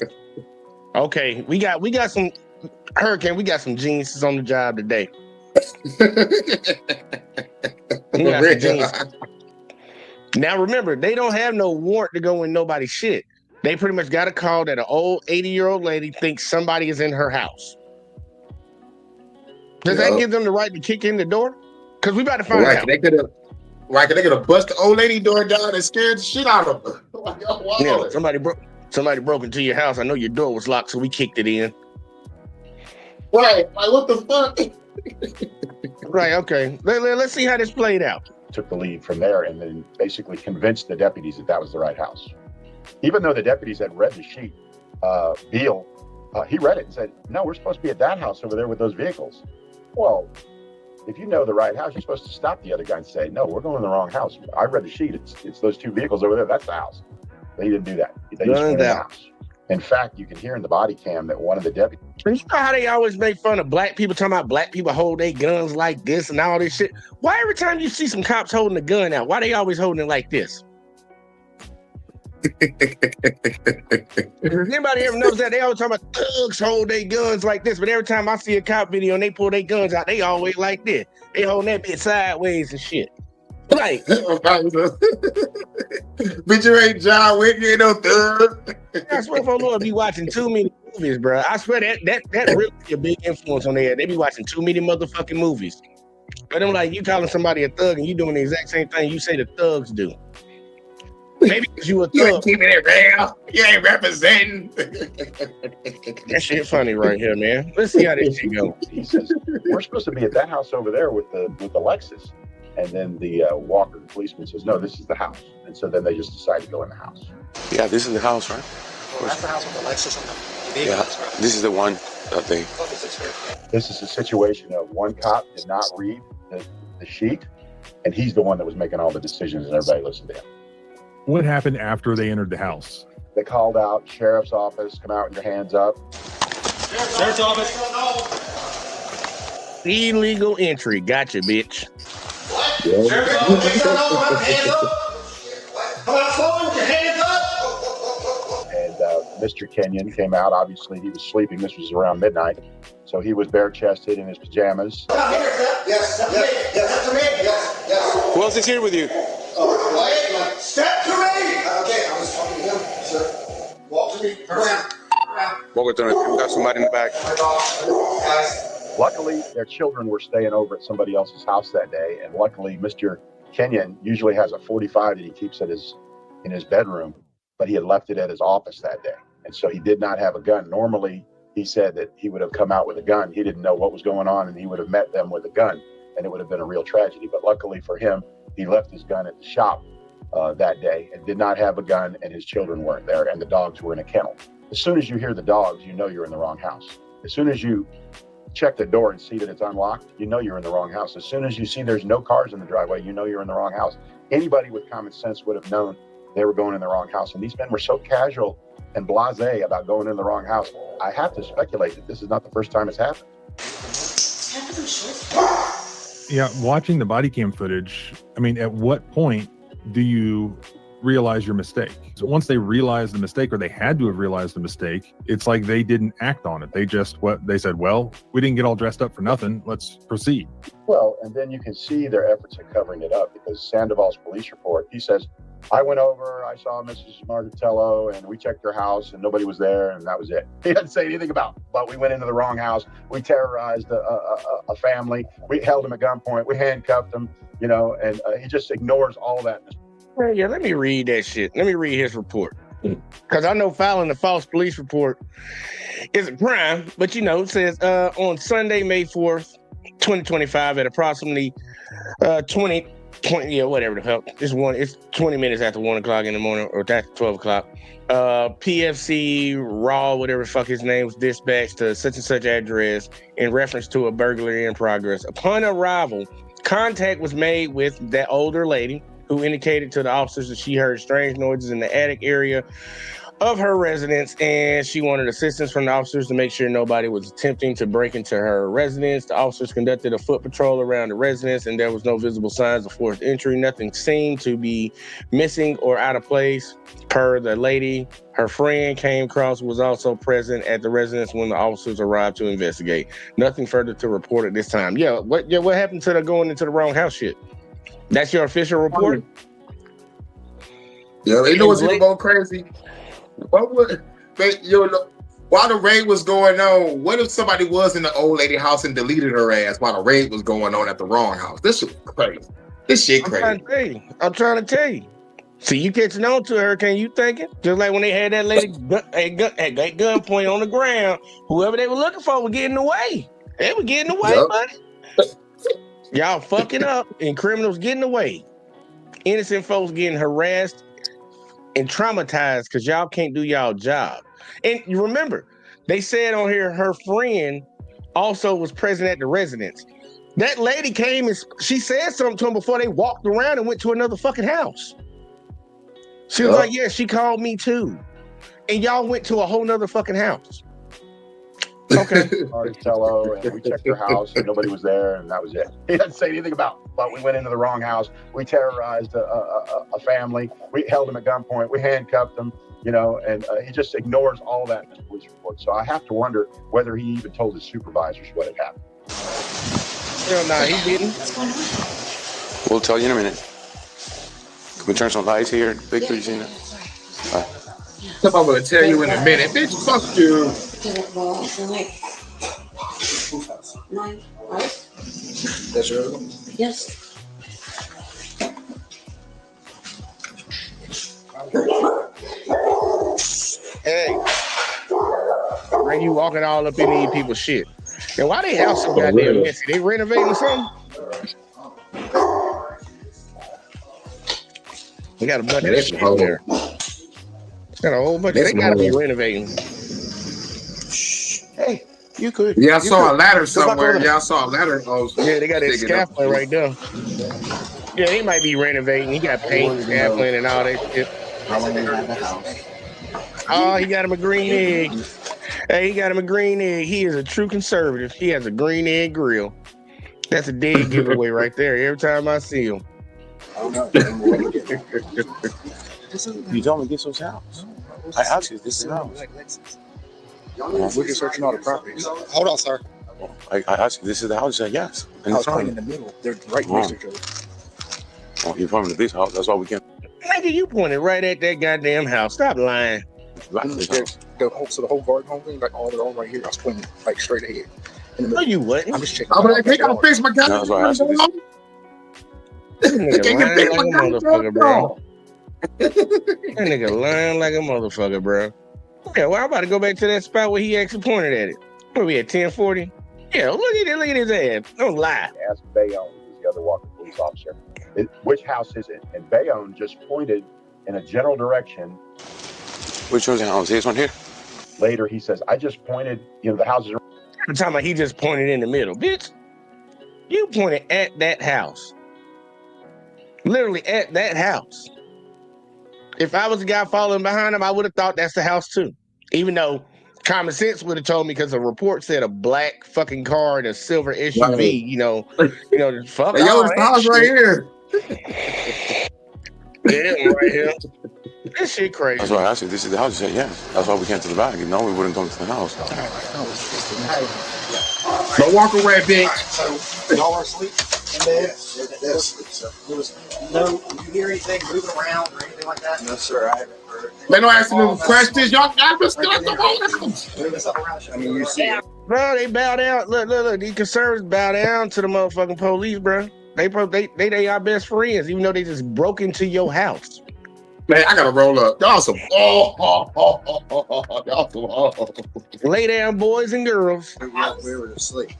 Okay, we got some Hurricane, we got some geniuses on the job today. We got some geniuses. Now remember, they don't have no warrant to go in nobody's shit. They pretty much got a call that an old 80-year-old lady thinks somebody is in her house. Does that give them the right to kick in the door? Because we about to find out. They could have bust the old lady door down and scared the shit out of her. Yeah, somebody broke into your house. I know your door was locked, so we kicked it in. Right, like what the fuck? Right, okay. Let's see how this played out. Took the lead from there and then basically convinced the deputies that was the right house. Even though the deputies had read the sheet, Beal, he read it and said, no, we're supposed to be at that house over there with those vehicles. Well, if you know the right house, you're supposed to stop the other guy and say, no, we're going in the wrong house. I read the sheet. It's those two vehicles over there. That's the house. They didn't do that. They just went in the house. In fact, you can hear in the body cam that one of the deputies. You know how they always make fun of black people, talking about black people hold their guns like this and all this shit? Why every time you see some cops holding a gun out, why they always holding it like this? If anybody ever knows that, they always talk about thugs hold their guns like this, but every time I see a cop video and they pull their guns out, they always like this. They holding that bitch sideways and shit. Like, bitch, you ain't John Wick, you ain't no thug. I swear for Lord, be watching too many movies, bro. I swear that really be a big influence on their head. They be watching too many motherfucking movies. But I'm like, you calling somebody a thug and you doing the exact same thing you say the thugs do. Maybe because you a thug. You ain't keeping it real. You ain't representing. That shit funny right here, man. Let's see how this shit go. He says, we're supposed to be at that house over there with the Lexus. And then the Walker, the policeman, says, no, this is the house. And so then they just decide to go in the house. Yeah, this is the house, right? Well, that's the house with the Lexus on the vehicles, right? This is the one that they... This is a situation of one cop did not read the sheet, and he's the one that was making all the decisions, and everybody listened to him. What happened after they entered the house? They called out, sheriff's office, come out with your hands up. Sheriff's office. Illegal entry. Gotcha, bitch. Sheriff's office, hands up. Come out forward with your hands up. And Mr. Kenyon came out. Obviously, he was sleeping. This was around midnight. So he was bare-chested in his pajamas. Yes, Who else is here with you? Step to me. Okay, I was talking to him, sir. Walk to me. Turn around. Walk with them. We got somebody in the back. Luckily, their children were staying over at somebody else's house that day. And luckily, Mr. Kenyon usually has a .45 that he keeps in his bedroom, but he had left it at his office that day. And so he did not have a gun. Normally, he said that he would have come out with a gun. He didn't know what was going on, and he would have met them with a gun, and it would have been a real tragedy. But luckily for him, he left his gun at the shop that day and did not have a gun, and his children weren't there, and the dogs were in a kennel. As soon as you hear the dogs, you know you're in the wrong house. As soon as you check the door and see that it's unlocked, you know you're in the wrong house. As soon as you see there's no cars in the driveway, you know you're in the wrong house. Anybody with common sense would have known they were going in the wrong house. And these men were so casual and blasé about going in the wrong house. I have to speculate that this is not the first time it's happened. Yeah, watching the body cam footage, I mean, at what point do you realize your mistake? So once they realized the mistake, or they had to have realized the mistake, it's like they didn't act on it. They said, well, we didn't get all dressed up for nothing. Let's proceed. Well, and then you can see their efforts at covering it up, because Sandoval's police report, he says, I went over, I saw Mrs. Margatello, and we checked her house, and nobody was there, and that was it. He didn't say anything about it, but we went into the wrong house. We terrorized a family. We held him at gunpoint. We handcuffed him, and he just ignores all that. Yeah, let me read that shit. Let me read his report. Because I know filing a false police report is a crime, but it says on Sunday, May 4th, 2025, at approximately 20, whatever the hell. It's 20 minutes after 1 o'clock in the morning, or after 12 o'clock. PFC Raw, whatever the fuck his name, was dispatched to such and such address in reference to a burglary in progress. Upon arrival, contact was made with that older lady, who indicated to the officers that she heard strange noises in the attic area of her residence, and she wanted assistance from the officers to make sure nobody was attempting to break into her residence. The officers conducted a foot patrol around the residence, and there was no visible signs of forced entry. Nothing seemed to be missing or out of place. Per the lady, her friend came across, was also present at the residence when the officers arrived to investigate. Nothing further to report at this time. What happened to the going into the wrong house shit? That's your official report? Yeah, they know what's going crazy. What would while the raid was going on? What if somebody was in the old lady house and deleted her ass while the raid was going on at the wrong house? This shit crazy. This shit crazy. I'm trying to tell you. See, you catching on to her, can you thinking? Just like when they had that lady at gunpoint on the ground, whoever they were looking for was getting away. They were getting away, buddy. Y'all fucking up and criminals getting away. Innocent folks getting harassed and traumatized because y'all can't do y'all job. And you remember, they said on here her friend also was present at the residence. That lady came and she said something to him before they walked around and went to another fucking house. She was like, yeah, she called me too. And y'all went to a whole nother fucking house. Okay. Marcello, and we checked her house and nobody was there, and that was it. He didn't say anything about it, but we went into the wrong house. We terrorized a family. We held him at gunpoint. We handcuffed him, and he just ignores all that in the police report. So I have to wonder whether he even told his supervisors what had happened. Hell no, he didn't. We'll tell you in a minute. Can we turn some lights here? Victor, you seen that? I'm gonna tell you in a minute. Bitch, fuck you. That's your Yes. Hey. Why you walking all up in these people's shit? And why they house so goddamn messy? They renovating something? We got a bunch of shit in there. Got a whole bunch. They gotta be renovating. Hey, you could. Yeah, I saw a ladder somewhere. Yeah, I saw a ladder. Yeah, they got that scaffolding right there. Yeah, he might be renovating. He got paint, scaffolding, and all that shit. Oh, he got him a green egg. Hey, he got him a green egg. He is a true conservative. He has a green egg grill. That's a dead giveaway right there. Every time I see him. You told me to get some house. I asked you, this is the house. We're just searching all the properties. Hold on, sir. I asked you, this is the house? You said yes. And I was right in the middle. They're right next to each other. Well, you're from this house. That's why we can't. Nigga, you pointed right at that goddamn house. Stop lying. The whole garden home thing, like all their own right here, I was pointing like straight ahead. No, you wasn't. I'm just checking. I'm like, they gotta fix my goddamn. That nigga lying like a motherfucker, bro. That nigga lying like a motherfucker, bro. Yeah, well, I'm about to go back to that spot where he actually pointed at it. Where we at 1040? Yeah, look at his ass. Don't lie. Ask Bayonne, who's the other walking police officer, which house is it? And Bayonne just pointed in a general direction. Which one's the house? This one here? Later, he says, I just pointed, the houses are. I'm talking about he just pointed in the middle. Bitch, you pointed at that house. Literally at that house. If I was the guy following behind him, I would have thought that's the house too. Even though common sense would have told me, because the report said a black fucking car and a silver SUV, fuck. Hey, yo, it's the house right here. Yeah, right here. This shit crazy. That's why I asked you, this is the house. You said, yeah. That's why we came to the back. We wouldn't come to the house. Don't walk away, bitch. So y'all are asleep in bed? Did you hear anything moving around or anything like that? No, sir. I haven't heard it. They don't ask them questions. Y'all got to stop the whole house. I mean, you see it. Bro, they bow down. Look. These conservatives bow down to the motherfucking police, bro. They our best friends, even though they just broke into your house. Man, I gotta roll up. Y'all some y'all some Lay down, boys and girls. We were asleep.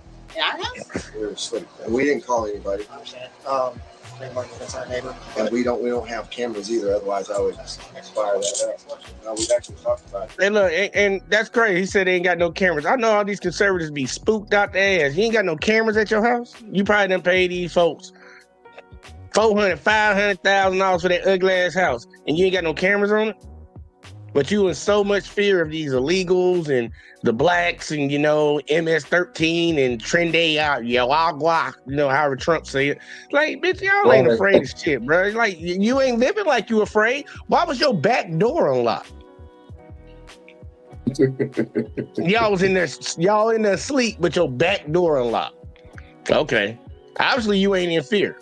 We were asleep. And we didn't call anybody. I understand. That's our neighbor. And we don't have cameras either, otherwise I would fire that up. No, we actually talked about it. Hey, look, and that's crazy. He said they ain't got no cameras. I know all these conservatives be spooked out the ass. You ain't got no cameras at your house? You probably done pay these folks $400,000, $500,000 for that ugly ass house, and you ain't got no cameras on it. But you in so much fear of these illegals and the blacks and MS-13 and Trendy Agua, however Trump say it. Like, bitch, y'all ain't afraid of shit, bro. Like, you ain't living like you afraid. Why was your back door unlocked? Y'all in there asleep, but your back door unlocked. Okay, obviously you ain't in fear.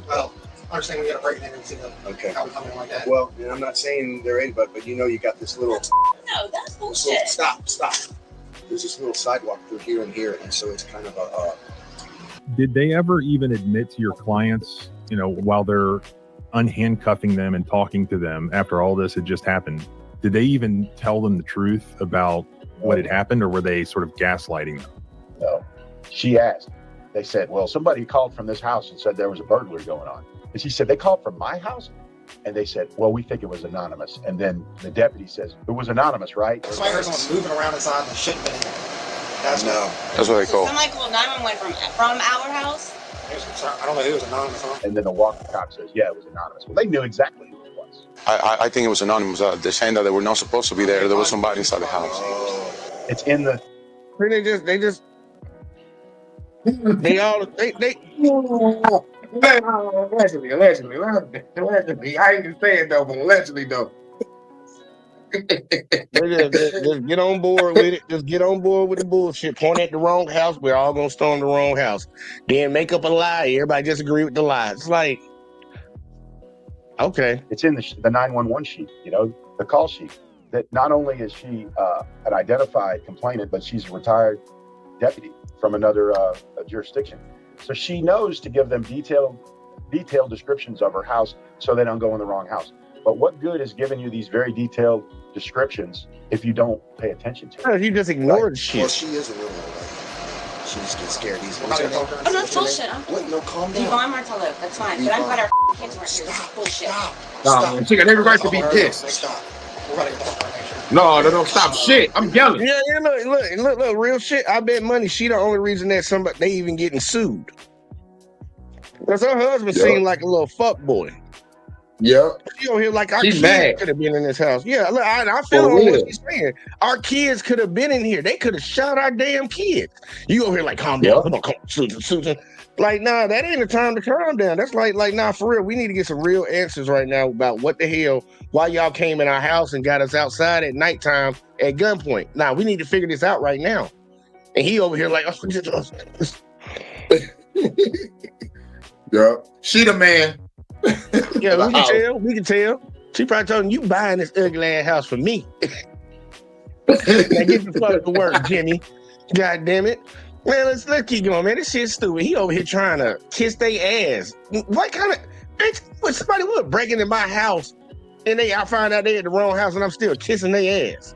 Well, understand we got to break it in and see how we come in like that. Well, I'm not saying they're in, but you got this little. No, that's bullshit. Stop. There's this little sidewalk through here and here, and so it's kind of a. Did they ever even admit to your clients, while they're unhandcuffing them and talking to them after all this had just happened? Did they even tell them the truth about what had happened, or were they sort of gaslighting them? No. She asked. They said, well, somebody called from this house and said there was a burglary going on. And she said, they called from my house? And they said, well, we think it was anonymous. And then the deputy says, it was anonymous, right? That's why I heard someone moving around inside the shit bin. That's what they call. Somebody called 911 from our house. I don't know who was anonymous. And then the walkie cop says, yeah, it was anonymous. Well, they knew exactly who it was. I think it was anonymous. They're saying that they were not supposed to be there. There was somebody inside the house. It's in the. They Allegedly. I ain't just saying though, but allegedly though. just get on board with it. Just get on board with the bullshit. Point at the wrong house. We're all gonna storm the wrong house. Then make up a lie. Everybody just agree with the lie. It's like, okay. It's in the 911 sheet, the call sheet. That not only is she an identified complainant, but she's a retired deputy from another jurisdiction. So she knows to give them detailed descriptions of her house so they don't go in the wrong house. But what good is giving you these very detailed descriptions if you don't pay attention to it? You just ignored shit. Well, she is a real old lady. She's just scared easily. Oh, no, it's bullshit. No, calm down. Yvonne Martello, that's fine. But I'm glad our kids weren't here. This is bullshit. No, she got every right to be pissed. Stop. We're going to get the information. No, they don't stop shit. I'm yelling. Yeah, look, real shit. I bet money she the only reason that they even getting sued. Because her husband seemed like a little fuck boy. Yeah. She over here like our She's kids mad. could have been in this house. Yeah, look, I feel on what she's saying. Our kids could have been in here. They could have shot our damn kids. You over here like, calm down. Come on, Susan. Like, nah, that ain't the time to calm down. That's like, nah, for real. We need to get some real answers right now about what the hell, why y'all came in our house and got us outside at nighttime at gunpoint. Nah, we need to figure this out right now. And he over here like, yeah, she the man. Yeah, we can tell. She probably told him, you buying this ugly ass house for me. Now get the fuck to work, Jimmy. God damn it. Man, let's keep going, man. This shit's stupid. He over here trying to kiss their ass. What kind of bitch? What somebody would break into my house and I find out they at the wrong house and I'm still kissing their ass.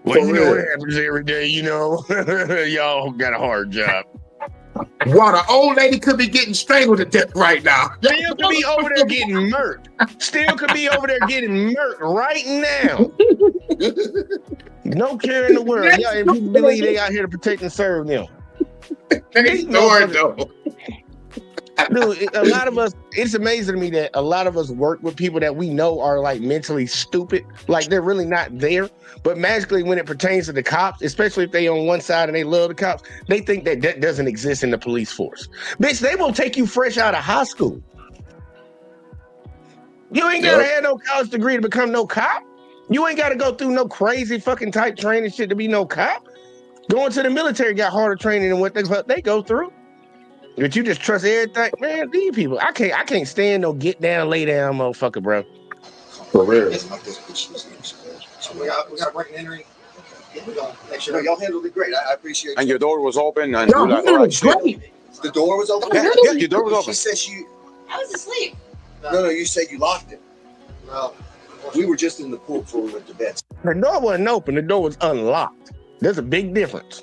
Well, you know what happens every day, y'all got a hard job. What, an old lady could be getting strangled to death right now. Still could be over there getting murked. Right now. No care in the world. Y'all, if you believe they out here to protect and serve them. Dude, a lot of us, it's amazing to me that a lot of us work with people that we know are like mentally stupid. Like they're really not there. But magically when it pertains to the cops, especially if they on one side and they love the cops, they think that doesn't exist in the police force. Bitch, they will take you fresh out of high school. You ain't gotta have no college degree to become no cop. You ain't gotta go through no crazy fucking type training shit to be no cop. Going to the military got harder training than what they go through. But you just trust everything, man. These people, I can't stand no get down, lay down, motherfucker, bro. For real. So we got to break and entering. We're going to make sure. No, y'all handled it great. I appreciate it. And your door was open. And No, it was great. The door was open? Yeah, your door was open. She said I was asleep. No, you said you locked it. Well, we were just in the pool before we went to bed. The door wasn't open. The door was unlocked. There's a big difference.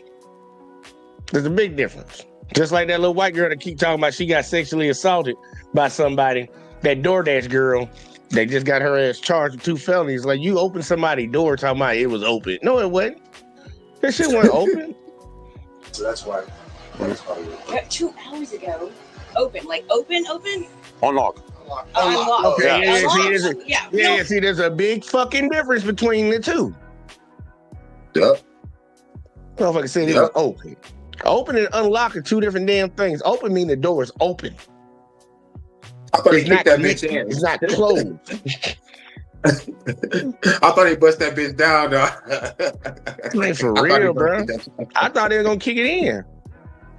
Just like that little white girl that keep talking about she got sexually assaulted by somebody, that DoorDash girl, they just got her ass charged with 2 felonies. Like, you opened somebody's door talking about it was open. No, it wasn't. That shit wasn't open. So that's why. Yeah, 2 hours ago. Open. Unlock. Unlocked. Okay, Yeah. See, there's a big fucking difference between the two. Yep. Motherfucker said it was open. Open and unlock are 2 different damn things. Open mean the door is open. I thought he kicked that bitch in. It's not closed. I thought he bust that bitch down, though. Like, for real, bro. I thought they were gonna kick it in.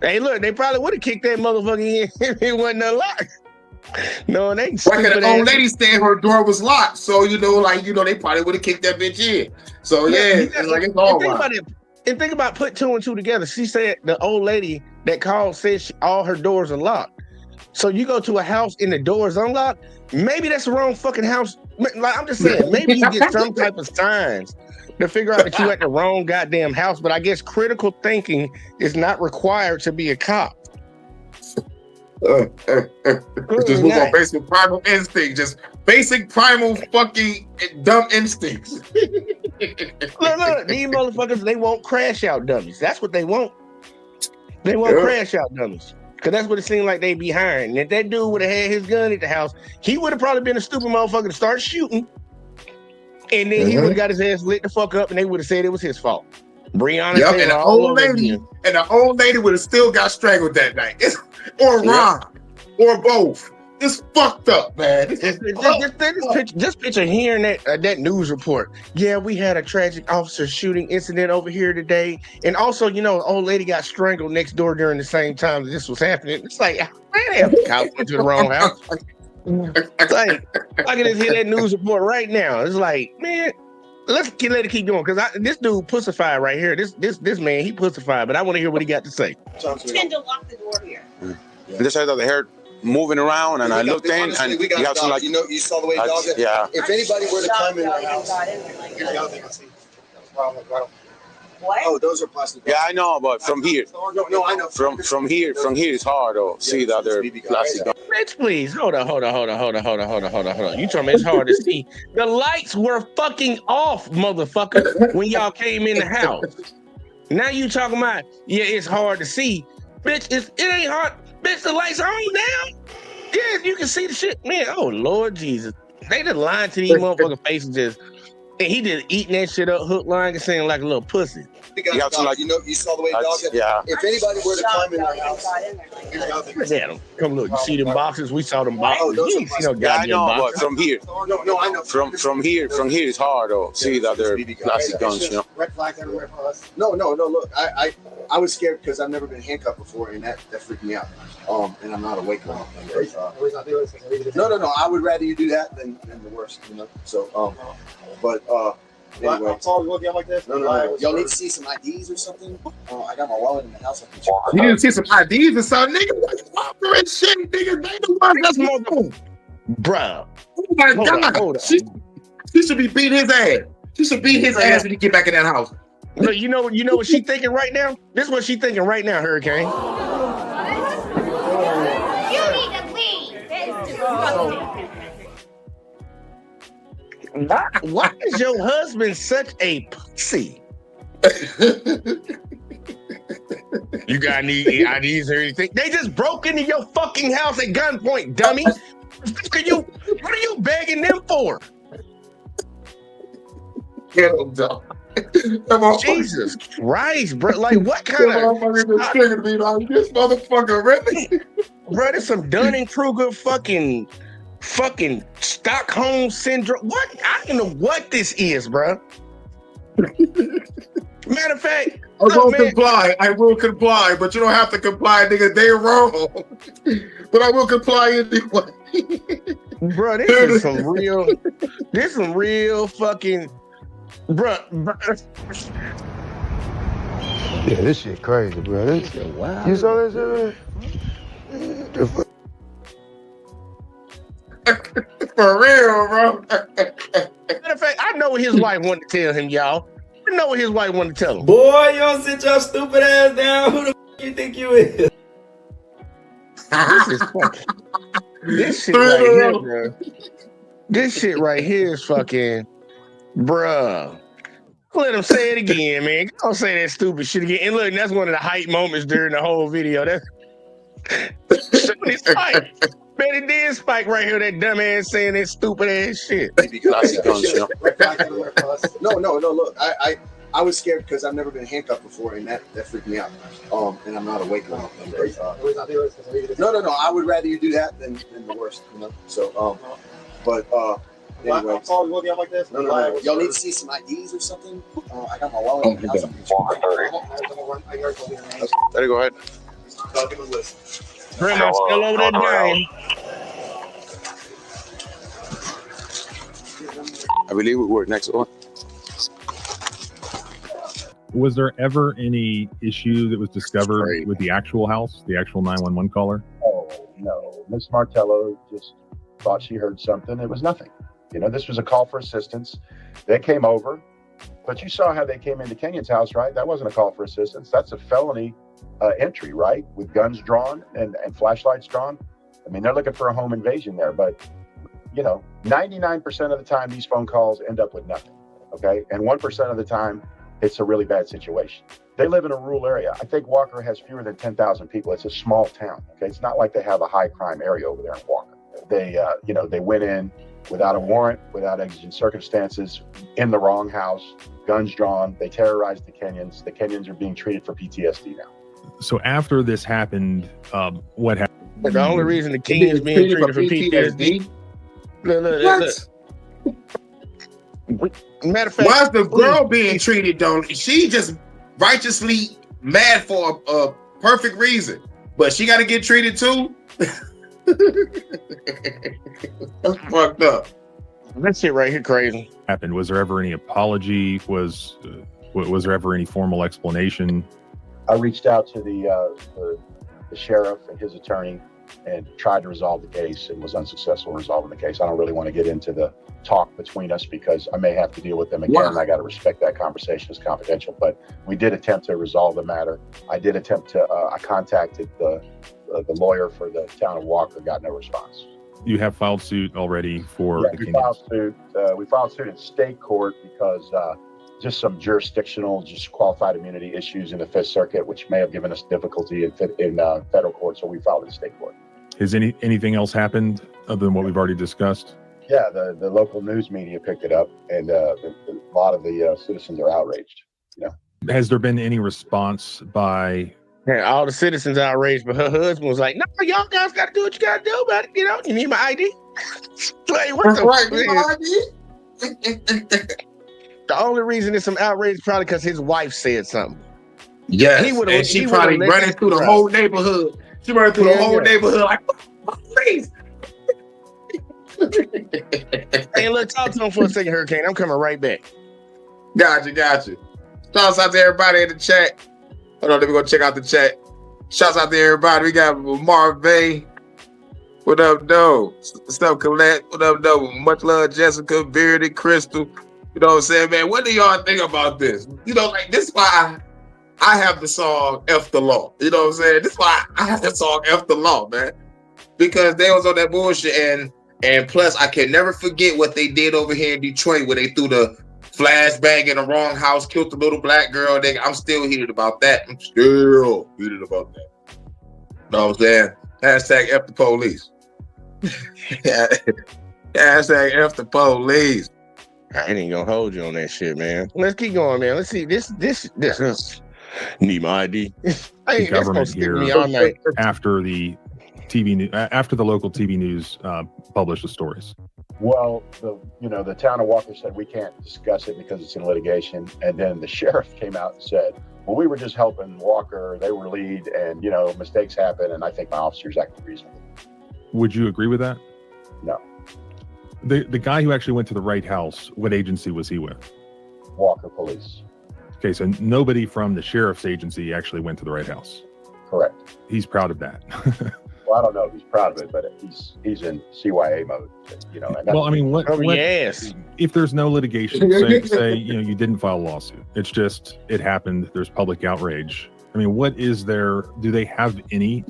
Hey, look, they probably would have kicked that motherfucker in if it wasn't unlocked. No, they Like the old lady said her door was locked. So, they probably would have kicked that bitch in. So, it's all wild. And think about put two and two together. She said the old lady that called said all her doors are locked. So you go to a house and the door is unlocked. Maybe that's the wrong fucking house. Like I'm just saying, maybe you get some type of signs to figure out that you at the wrong goddamn house. But I guess critical thinking is not required to be a cop. Just move on basic primal instinct. Just basic primal fucking dumb instincts. Look, these motherfuckers, they want crash out dummies. That's what they want. They want crash out dummies. Because that's what it seemed like they be hiring. And if that dude would have had his gun at the house, he would have probably been a stupid motherfucker to start shooting. And then he would have got his ass lit the fuck up and they would have said it was his fault. Breonna and the old lady would have still got strangled that night. Or robbed. Or both. It's fucked up, man. Just picture hearing that news report. Yeah, we had a tragic officer shooting incident over here today. And also, old lady got strangled next door during the same time that this was happening. It's like, man, the cops went to the wrong house. It's like, I can just hear that news report right now. It's like, man, let it keep going. Because this dude pussified right here. This man, he pussified. But I want to hear what he got to say. Tend to lock the door here. Just had the hair moving around, and I looked in, and we got you have some like, you saw the way dogs. Yeah. If anybody were to climb in our house, here's the other thing I see. What? Oh, those are plastic. Yeah, I know, but from here. No, I know. From here, it's hard though. See the other plastic. Bitch, please. Hold on. You told me it's hard to see. The lights were fucking off, motherfucker, when y'all came in the house. Now you talking about, it's hard to see. Bitch, it ain't hard. Bitch, the lights are on now. Yeah, you can see the shit. Man, oh, Lord Jesus. They just lying to these motherfucking faces and he just eating that shit up, hook, line, and saying like a little pussy. You saw the way dogs. Yeah. If anybody were to climb in our house, here's the other thing. Yeah, come look. You see them boxes? We saw them boxes. Oh, those you are see no goddamn boxes. But from here. No, I know. From here, it's hard though. See the other plastic guns, Red flag everywhere for us. No. Look, I was scared because I've never been handcuffed before, and that freaked me out. And I'm not awake or anything. No. I would rather you do that than the worst, So, but anyway. Like this? No. Y'all need to see some IDs or something? I got my wallet in the house. You need to see some IDs or something, nigga. What's shit, nigga? They the ones that's more. Bruh. Oh my God. She should be beating his ass. She should beat his ass when he get back in that house. Look, you know what she thinking right now? This is what she thinking right now, Hurricane. You need to leave. That is disgusting. Why is your husband such a pussy? You got any IDs or anything? They just broke into your fucking house at gunpoint, dummy. What are you begging them for? Get them, dog. Jesus Christ, bro! Like, what kind of this motherfucker really? Bro, there's some Dunning-Kruger fucking Stockholm syndrome. What? I don't know what this is, bro. Matter of fact, I will comply, but you don't have to comply, nigga. They're wrong. But I will comply anyway. Bro, this is some real fucking. Bro. Yeah, this shit crazy, bro. This shit wild. You saw that shit? For real, bro. Matter of fact, I know what his wife wanted to tell him, y'all. I know what his wife wanted to tell him. Boy, y'all sit your stupid ass down. Who the you think you is? This is fucking. This shit right here, bro. This shit right here is fucking. Bruh. Let him say it again, man. Don't say that stupid shit again. And look, that's one of the hype moments during the whole video. That's Spike. Man, it did Spike right here, that dumb ass saying that stupid ass shit. No. Look, I was scared because I've never been handcuffed before, and that freaked me out. And I'm not awake or anything. No. I would rather you do that than the worst, So, but anyway. Like this? No. Y'all need to see some IDs or something? I got my wallet in the house. There you go ahead. I'll give a list. Grandma's still over there dying. I believe we were next door. Was there ever any issue that was discovered with the actual house, the actual 911 caller? Oh, no. Miss Martello just thought she heard something. It was nothing. You know, this was a call for assistance. They came over, but you saw how they came into Kenyon's house, right? That wasn't a call for assistance. That's a felony entry, right? With guns drawn and flashlights drawn. I mean, they're looking for a home invasion there, but, you know, 99% of the time, these phone calls end up with nothing, okay? And 1% of the time, it's a really bad situation. They live in a rural area. I think Walker has fewer than 10,000 people. It's a small town, okay? It's not like they have a high crime area over there in Walker. They, you know, they went in without a warrant, without exigent circumstances, in the wrong house, guns drawn. They terrorized the Kenyans. The Kenyans are being treated for PTSD now. So after this happened, what happened? But the only reason the Kenyans being treated for PTSD. Look. Matter of fact, why's the girl being treated though? She just righteously mad for a perfect reason, but she got to get treated too. That's fucked up. That shit right here crazy. Happened? Was there ever any apology? Was there ever any formal explanation? I reached out to the sheriff and his attorney and tried to resolve the case and was unsuccessful in resolving the case. I don't really want to get into the talk between us because I may have to deal with them again. And I got to respect that conversation as confidential, but we did attempt to resolve the matter. I did attempt to, I contacted the lawyer for the town of Walker, got no response. You have filed suit already for the we filed suit. We filed suit in state court because just some jurisdictional, just qualified immunity issues in the Fifth Circuit, which may have given us difficulty in federal court. So we filed in state court. Has anything else happened other than what we've already discussed? Yeah, the local news media picked it up, and a lot of the citizens are outraged. You know, has there been any response by? Yeah, all the citizens outraged, but her husband was like, "No, y'all guys got to do what you got to do about it. You know, you need my ID." Like, what the The only reason there's some outrage is probably because his wife said something. Yes, and she probably running through the whole neighborhood. She running through the whole neighborhood like, please. Hey, look, talk to him for a second, Hurricane. I'm coming right back. Gotcha. Shouts out to everybody in the chat. Hold on, let me go check out the chat. Shouts out to everybody. We got Marvin. What up, though? What's up, Colette? What up, though? Much love, Jessica, Beardy, Crystal. You know what I'm saying, man? What do y'all think about this? You know, like, this is why I have the song F the Law. You know what I'm saying? This is why I have the song F the Law, man. Because they was on that bullshit. And plus, I can never forget what they did over here in Detroit where they threw the flashbang in the wrong house, killed the little black girl. I'm still heated about that. I'm still heated about that. You know what I'm saying? Hashtag F the police. Hashtag F the police. I ain't gonna hold you on that shit, man. Let's keep going, man. Let's see. This need my ID. The government here me all night. after the local TV news published the stories. Well, the town of Walker said we can't discuss it because it's in litigation, and then the sheriff came out and said, "Well, we were just helping Walker. They were lead, and mistakes happen, and I think my officers acted reasonably." Would you agree with that? No. The guy who actually went to the right house, what agency was he with? Walker Police. Okay, so nobody from the sheriff's agency actually went to the right house. Correct. He's proud of that. Well, I don't know if he's proud of it, but he's in CYA mode, And well, I mean, yes. If there's no litigation, say you didn't file a lawsuit. It's just it happened. There's public outrage. I mean, what is there? Do they have any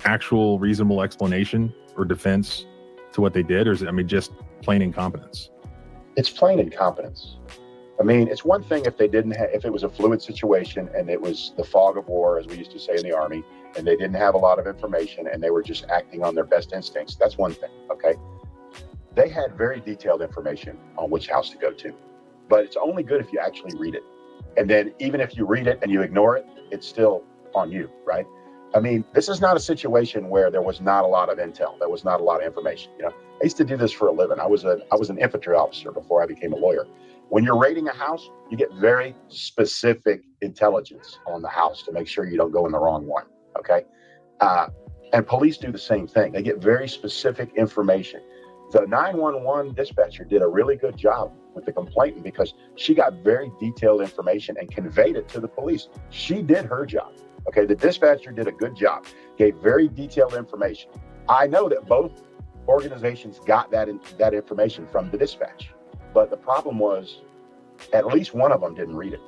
actual reasonable explanation or defense to what they did, or is it, just plain incompetence? It's plain incompetence. I mean, it's one thing if they didn't if it was a fluid situation and it was the fog of war, as we used to say in the Army, and they didn't have a lot of information and they were just acting on their best instincts. That's one thing, okay? They had very detailed information on which house to go to, but it's only good if you actually read it. And then even if you read it and you ignore it, it's still on you, right? I mean, this is not a situation where there was not a lot of intel. There was not a lot of information. I used to do this for a living. I was an infantry officer before I became a lawyer. When you're raiding a house, you get very specific intelligence on the house to make sure you don't go in the wrong one, okay? And police do the same thing. They get very specific information. The 911 dispatcher did a really good job with the complainant because she got very detailed information and conveyed it to the police. She did her job. Okay, the dispatcher did a good job, gave very detailed information. I know that both organizations got that information from the dispatch, but the problem was at least one of them didn't read it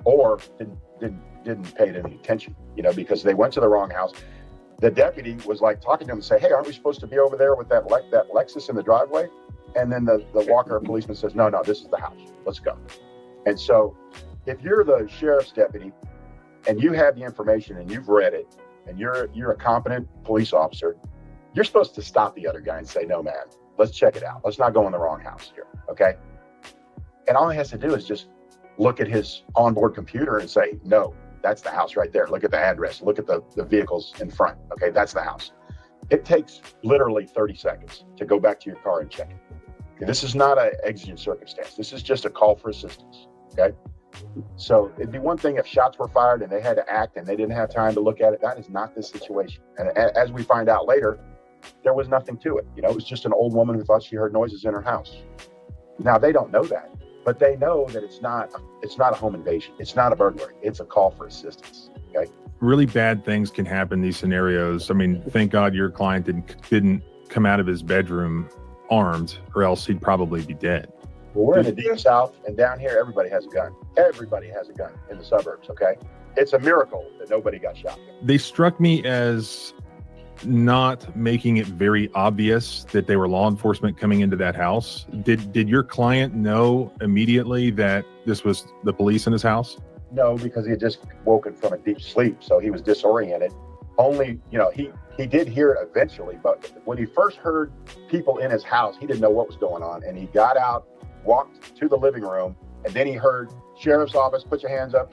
or didn't pay it any attention, because they went to the wrong house. The deputy was like talking to him and say, hey, aren't we supposed to be over there with that Lexus in the driveway? And then the Walker policeman says, no, this is the house. Let's go. And so if you're the sheriff's deputy and you have the information and you've read it and you're a competent police officer, you're supposed to stop the other guy and say, no, man, let's check it out. Let's not go in the wrong house here. Okay. And all he has to do is just look at his onboard computer and say, no, that's the house right there. Look at the address. Look at the vehicles in front. Okay, that's the house. It takes literally 30 seconds to go back to your car and check it. Okay, this is not an exigent circumstance. This is just a call for assistance. Okay, so it'd be one thing if shots were fired and they had to act and they didn't have time to look at it. That is not this situation. And as we find out later, there was nothing to it. It was just an old woman who thought she heard noises in her house. Now they don't know that. But they know that it's not a home invasion. It's not a burglary. It's a call for assistance. Okay. Really bad things can happen in these scenarios. I mean, thank God your client didn't come out of his bedroom armed, or else he'd probably be dead. Well, we're in the deep south, and down here, everybody has a gun. Everybody has a gun in the suburbs. Okay. It's a miracle that nobody got shot. They struck me as not making it very obvious that they were law enforcement coming into that house. Did your client know immediately that this was the police in his house? No, because he had just woken from a deep sleep, so he was disoriented. Only, he did hear it eventually, but when he first heard people in his house, he didn't know what was going on, and he got out, walked to the living room, and then he heard sheriff's office, put your hands up,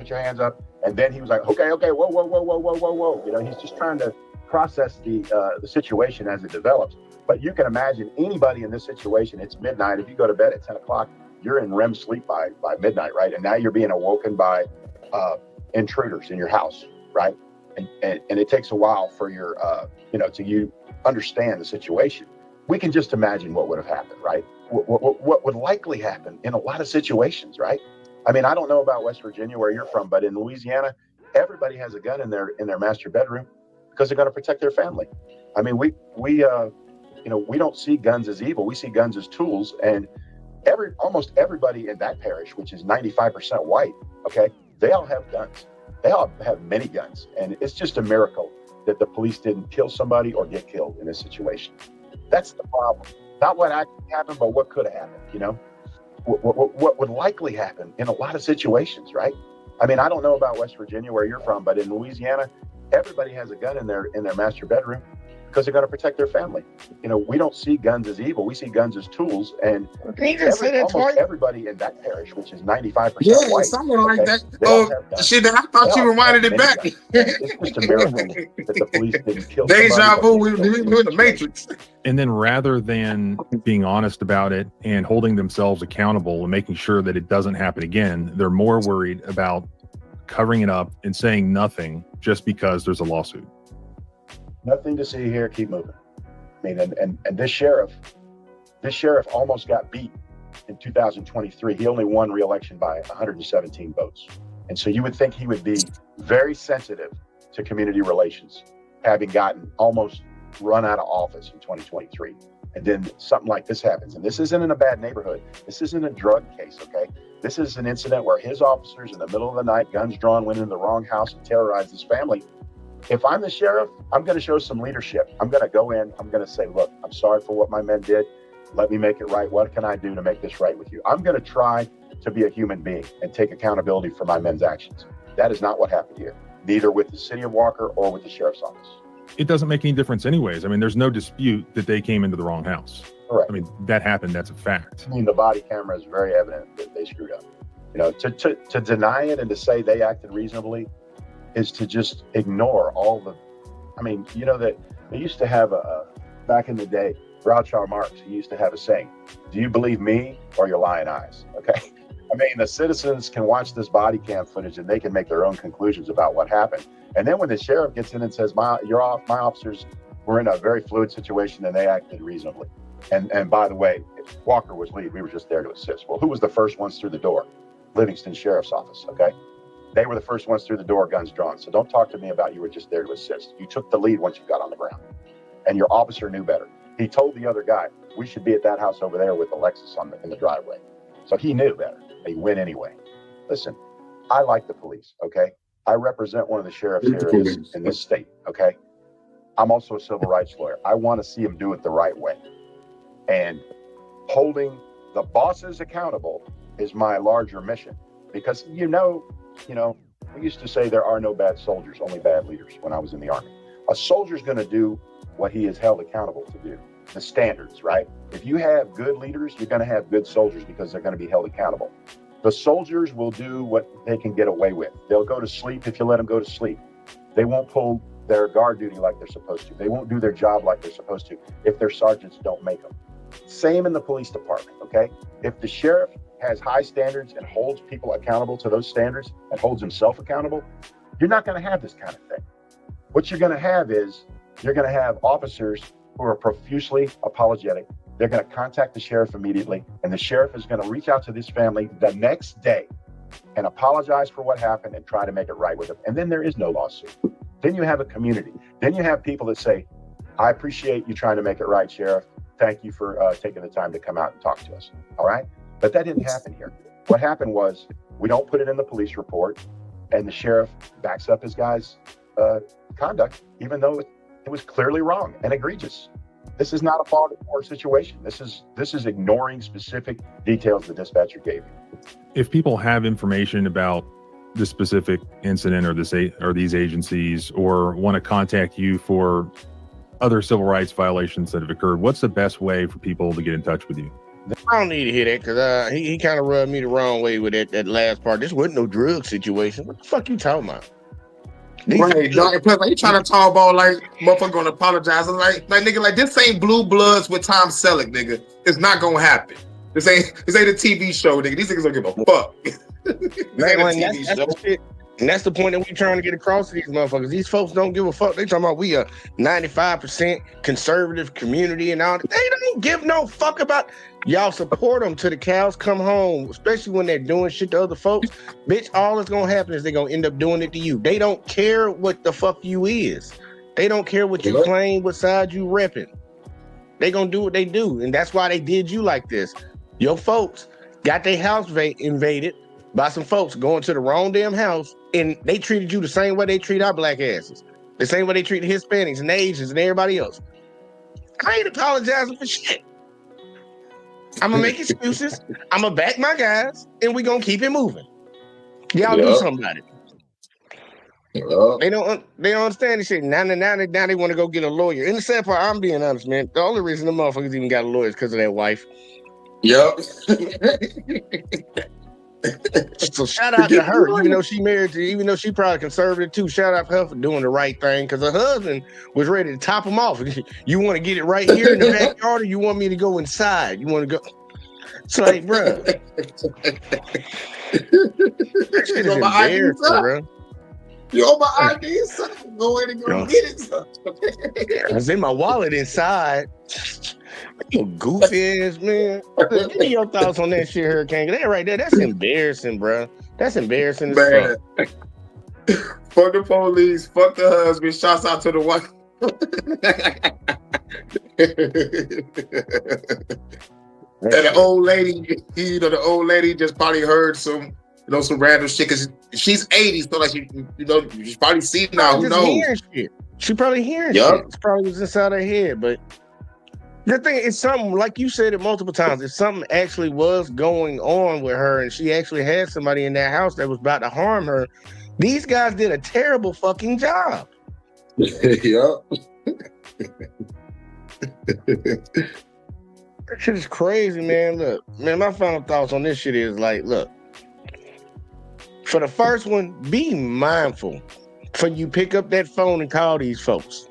and then he was like, okay, whoa. He's just trying to process the situation as it develops. But you can imagine anybody in this situation, it's midnight. If you go to bed at 10 o'clock, you're in REM sleep by midnight, right? And now you're being awoken by intruders in your house, right? And it takes a while for your, till you understand the situation. We can just imagine what would have happened, right? What would likely happen in a lot of situations, right? I mean, I don't know about West Virginia where you're from, but in Louisiana, everybody has a gun in their master bedroom, because they're going to protect their family. I mean, we don't see guns as evil. We see guns as tools. And almost everybody in that parish, which is 95% white, okay, they all have guns. They all have many guns. And it's just a miracle that the police didn't kill somebody or get killed in this situation. That's the problem. Not what actually happened, but what could have happened, What would likely happen in a lot of situations, right? I mean, I don't know about West Virginia where you're from, but in Louisiana, everybody has a gun in their master bedroom because they're going to protect their family. We don't see guns as evil. We see guns as tools. And almost everybody in that parish, which is 95% white, something like that. I thought you reminded it back. It's just a miracle that the police didn't kill Deja vu, we were in the Matrix. And then rather than being honest about it and holding themselves accountable and making sure that it doesn't happen again, they're more worried about covering it up and saying nothing just because there's a lawsuit. Nothing to see here. Keep moving. I mean, and this sheriff almost got beat in 2023. He only won re-election by 117 votes. And so you would think he would be very sensitive to community relations, having gotten almost run out of office in 2023. And then something like this happens. And this isn't in a bad neighborhood. This isn't a drug case, okay? This is an incident where his officers in the middle of the night, guns drawn, went into the wrong house and terrorized his family. If I'm the sheriff, I'm going to show some leadership. I'm going to go in. I'm going to say, look, I'm sorry for what my men did. Let me make it right. What can I do to make this right with you? I'm going to try to be a human being and take accountability for my men's actions. That is not what happened here, neither with the city of Walker or with the sheriff's office. It doesn't make any difference anyways. I mean, there's no dispute that they came into the wrong house. Correct. I mean, that happened. That's a fact. I mean, the body camera is very evident that they screwed up. To deny it and to say they acted reasonably is to just ignore all the, that they used to have back in the day, Groucho Marx, he used to have a saying, do you believe me or your lying eyes? Okay. I mean, the citizens can watch this body cam footage and they can make their own conclusions about what happened. And then when the sheriff gets in and says, my officers were in a very fluid situation and they acted reasonably. And by the way, Walker was lead. We were just there to assist. Well, who was the first ones through the door? Livingston Sheriff's Office, okay? They were the first ones through the door, guns drawn. So don't talk to me about you were just there to assist. You took the lead once you got on the ground. And your officer knew better. He told the other guy, we should be at that house over there with the Lexus in the driveway. So he knew better. He went anyway. Listen, I like the police, okay? I represent one of the sheriffs here in this state, okay? I'm also a civil rights lawyer. I want to see them do it the right way. And holding the bosses accountable is my larger mission. Because, you know, we used to say there are no bad soldiers, only bad leaders when I was in the Army. A soldier's going to do what he is held accountable to do. The standards, right? If you have good leaders, you're going to have good soldiers because they're going to be held accountable. The soldiers will do what they can get away with. They'll go to sleep if you let them go to sleep. They won't pull their guard duty like they're supposed to. They won't do their job like they're supposed to if their sergeants don't make them. Same in the police department, okay? If the sheriff has high standards and holds people accountable to those standards and holds himself accountable, you're not going to have this kind of thing. What you're going to have is you're going to have officers who are profusely apologetic. They're going to contact the sheriff immediately, and the sheriff is going to reach out to this family the next day and apologize for what happened and try to make it right with them. And then there is no lawsuit. Then you have a community. Then you have people that say, I appreciate you trying to make it right, Sheriff. Thank you for taking the time to come out and talk to us. All right? But that didn't happen here. What happened was we don't put it in the police report, and the sheriff backs up his guy's conduct, even though it was clearly wrong and egregious. This is not a fault or situation. This is ignoring specific details the dispatcher gave you. If people have information about this specific incident or these agencies, or want to contact you for other civil rights violations that have occurred, what's the best way for people to get in touch with you? I don't need to hear that because he kind of rubbed me the wrong way with that last part. This wasn't no drug situation. What the fuck you talking about? Right, dog. Plus, like, you trying to talk about like motherfucker gonna apologize? I'm like nigga, like this ain't Blue Bloods with Tom Selleck, nigga. It's not gonna happen. This ain't a TV show, nigga. These niggas don't give a fuck. And that's the point that we trying to get across to these motherfuckers. These folks don't give a fuck. They talking about we a 95% conservative community and all. They don't give no fuck about y'all. Support them till the cows come home, especially when they're doing shit to other folks. Bitch, all that's gonna happen is they're gonna end up doing it to you. They don't care what the fuck you is. They don't care what you claim, what side you repping. They gonna do what they do, and that's why they did you like this. Your folks got their house invaded by some folks going to the wrong damn house, and they treated you the same way they treat our black asses, the same way they treat the Hispanics and the Asians and everybody else. I ain't apologizing for shit. I'm gonna make excuses. I'm gonna back my guys, and we gonna keep it moving. Y'all do something about it. They don't understand this shit. Now they want to go get a lawyer. And the sad part, I'm being honest, man. The only reason the motherfuckers even got a lawyer is because of that wife. Yep. So shout out to her, even though she probably conservative too. Shout out to her for doing the right thing, because her husband was ready to top him off. You want to get it right here in the backyard, or you want me to go inside? You want to go? It's like, bro, that shit is embarrassing, bro. You on my ID, son? Go in and go get it, son. I was in my wallet inside. You goofy ass man. Give me your thoughts on that shit, Hurricane. That right there, that's embarrassing, bro. That's embarrassing as fuck. Fuck the police. Fuck the husband. Shouts out to the wife. And the old lady, the old lady just probably heard some random shit, because she's 80, so like she's probably seen now. Who knows? She probably hearing shit. It's probably was inside her head, but. The thing is, something like you said it multiple times. If something actually was going on with her, and she actually had somebody in that house that was about to harm her, these guys did a terrible fucking job. Yep. That shit is crazy, man. Look, man, my final thoughts on this shit is like, look, for the first one, be mindful for you pick up that phone and call these folks.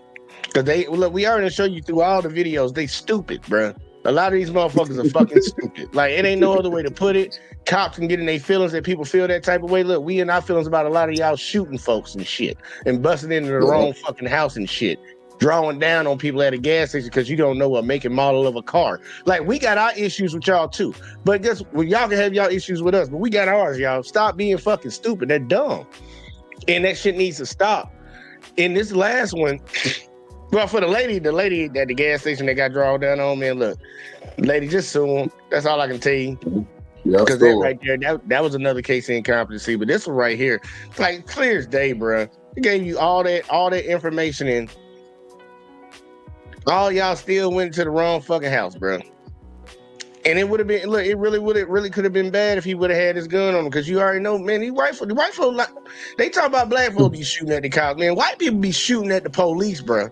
Because we already show you through all the videos, they stupid, bro. A lot of these motherfuckers are fucking stupid. Like, it ain't no other way to put it. Cops can get in their feelings that people feel that type of way. Look, we in our feelings about a lot of y'all shooting folks and shit and busting into the wrong fucking house and shit. drawing down on people at a gas station because you don't know a make and model of a car. Like, we got our issues with y'all too. But guess what? Y'all can have y'all issues with us, but we got ours, y'all. Stop being fucking stupid. They're dumb. And that shit needs to stop. In this last one, well, for the lady at the gas station that got drawn down on, man, look, lady, just sue him. That's all I can tell you. Because that right there, that was another case of incompetency. But this one right here, it's like clear as day, bro. It gave you all that information, and all y'all still went to the wrong fucking house, bro. And it would have been, look, it really could have been bad if he would have had his gun on him, because you already know, man, the white folk, like, they talk about black folk be shooting at the cops, man. White people be shooting at the police, bro.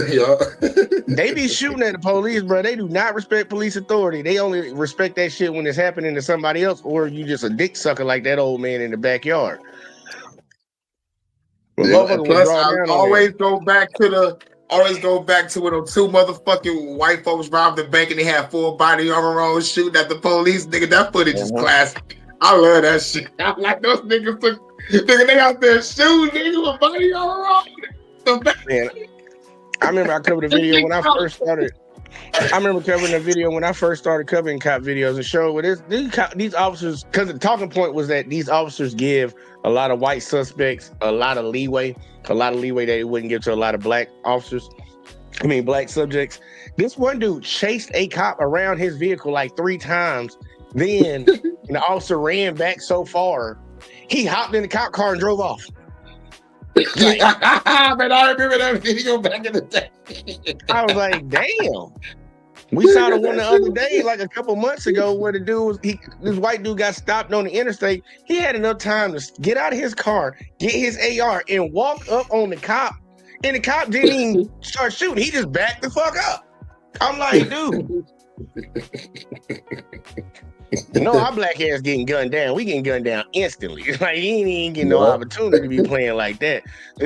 Yeah. They be shooting at the police, bro. They do not respect police authority. They only respect that shit when it's happening to somebody else, or you just a dick sucker like that old man in the backyard. Yeah, and plus, I always go back to when them two motherfucking white folks robbed the bank and they had full body armor on shooting at the police. Nigga, that footage is classic. I love that shit. I'm like, those niggas they out there shooting niggas with body armor on. Man, I remember I covered a video when I first started. I remember covering a video when I first started covering cop videos and showed what these officers, because the talking point was that these officers give a lot of white suspects a lot of leeway they wouldn't give to a lot of black officers. I mean, black subjects. This one dude chased a cop around his vehicle like 3 times. Then the officer ran back so far, he hopped in the cop car and drove off. Like, man, I remember that video back in the day. I was like, damn. We saw the one the other day, like a couple months ago, where the dude was, this white dude got stopped on the interstate. He had enough time to get out of his car, get his AR, and walk up on the cop. And the cop didn't even start shooting. He just backed the fuck up. I'm like, dude. No, our black ass getting gunned down. We getting gunned down instantly. Like, he ain't even getting no opportunity to be playing like that.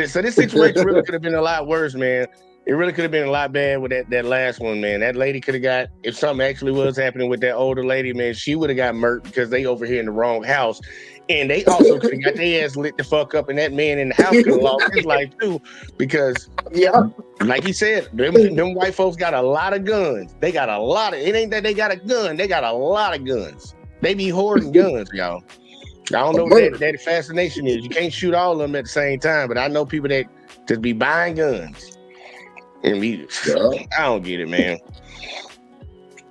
So this situation really could have been a lot worse, man. It really could have been a lot bad with that last one, man. That lady could have got, if something actually was happening with that older lady, man, she would have got murked because they over here in the wrong house. And they also could have got their ass lit the fuck up, and that man in the house could have lost his life too. Because, like he said, them white folks got a lot of guns. They got a lot of, it ain't that they got a gun, they got a lot of guns. They be hoarding guns, y'all. I don't know what that fascination is. You can't shoot all of them at the same time, but I know people that just be buying guns. And I don't get it, man.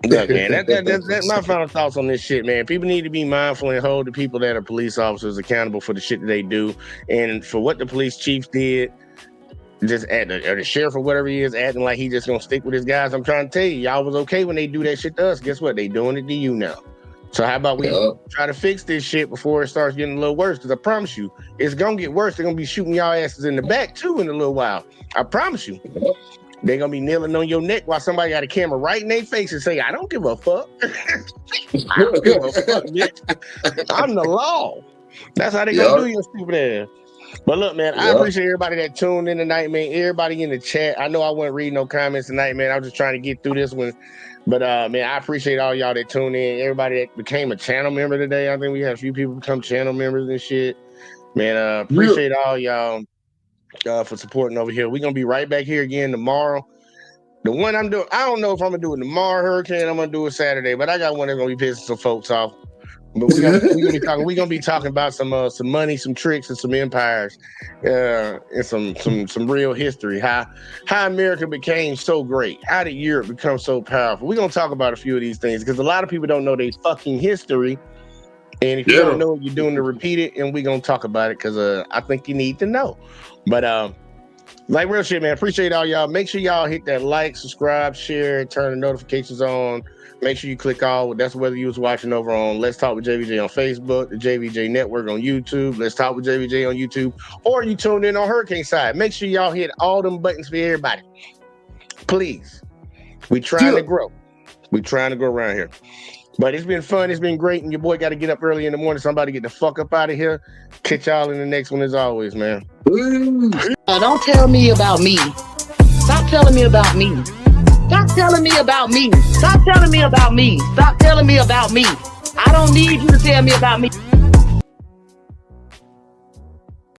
Look, man, that's my final thoughts on this shit, man. People need to be mindful and hold the people that are police officers accountable for the shit that they do, and for what the police chief did. Just or the sheriff or whatever he is, acting like he just gonna stick with his guys. I'm trying to tell you, y'all was okay when they do that shit to us. Guess what? They doing it to you now. So how about we try to fix this shit before it starts getting a little worse? Because I promise you, it's gonna get worse. They're gonna be shooting y'all asses in the back too in a little while. I promise you. They're gonna be kneeling on your neck while somebody got a camera right in their face and say, I don't give a fuck. I don't give a fuck, bitch. I'm the law. That's how they gonna do your stupid ass. But look, man, I appreciate everybody that tuned in tonight, man. Everybody in the chat. I know I wasn't reading no comments tonight, man. I was just trying to get through this one. But man, I appreciate all y'all that tuned in. Everybody that became a channel member today. I think we had a few people become channel members and shit. Man, appreciate all y'all for supporting over here. We're gonna be right back here again tomorrow. The one I'm doing, I don't know if I'm gonna do it tomorrow, Hurricane. I'm gonna do it Saturday, but I got one that's gonna be pissing some folks off. But we're gonna be talking about some money, some tricks, and some empires, and some real history. How America became so great. How did Europe become so powerful? We're gonna talk about a few of these things because a lot of people don't know their fucking history. And if you don't know what you're doing, to repeat it, and we're gonna talk about it because I think you need to know. But like real shit, man. Appreciate all y'all. Make sure y'all hit that like, subscribe, share, turn the notifications on. Make sure you click all. That's whether you was watching over on Let's Talk with JVJ on Facebook, the JVJ Network on YouTube, Let's Talk with JVJ on YouTube, or you tuned in on Hurricane Side. Make sure y'all hit all them buttons for everybody. Please. We trying to grow. We trying to go around here. But it's been fun. It's been great. And your boy got to get up early in the morning. Somebody get the fuck up out of here. Catch y'all in the next one as always, man. Don't tell me about me. Stop telling me about me. Stop telling me about me. Stop telling me about me. Stop telling me about me. I don't need you to tell me about me.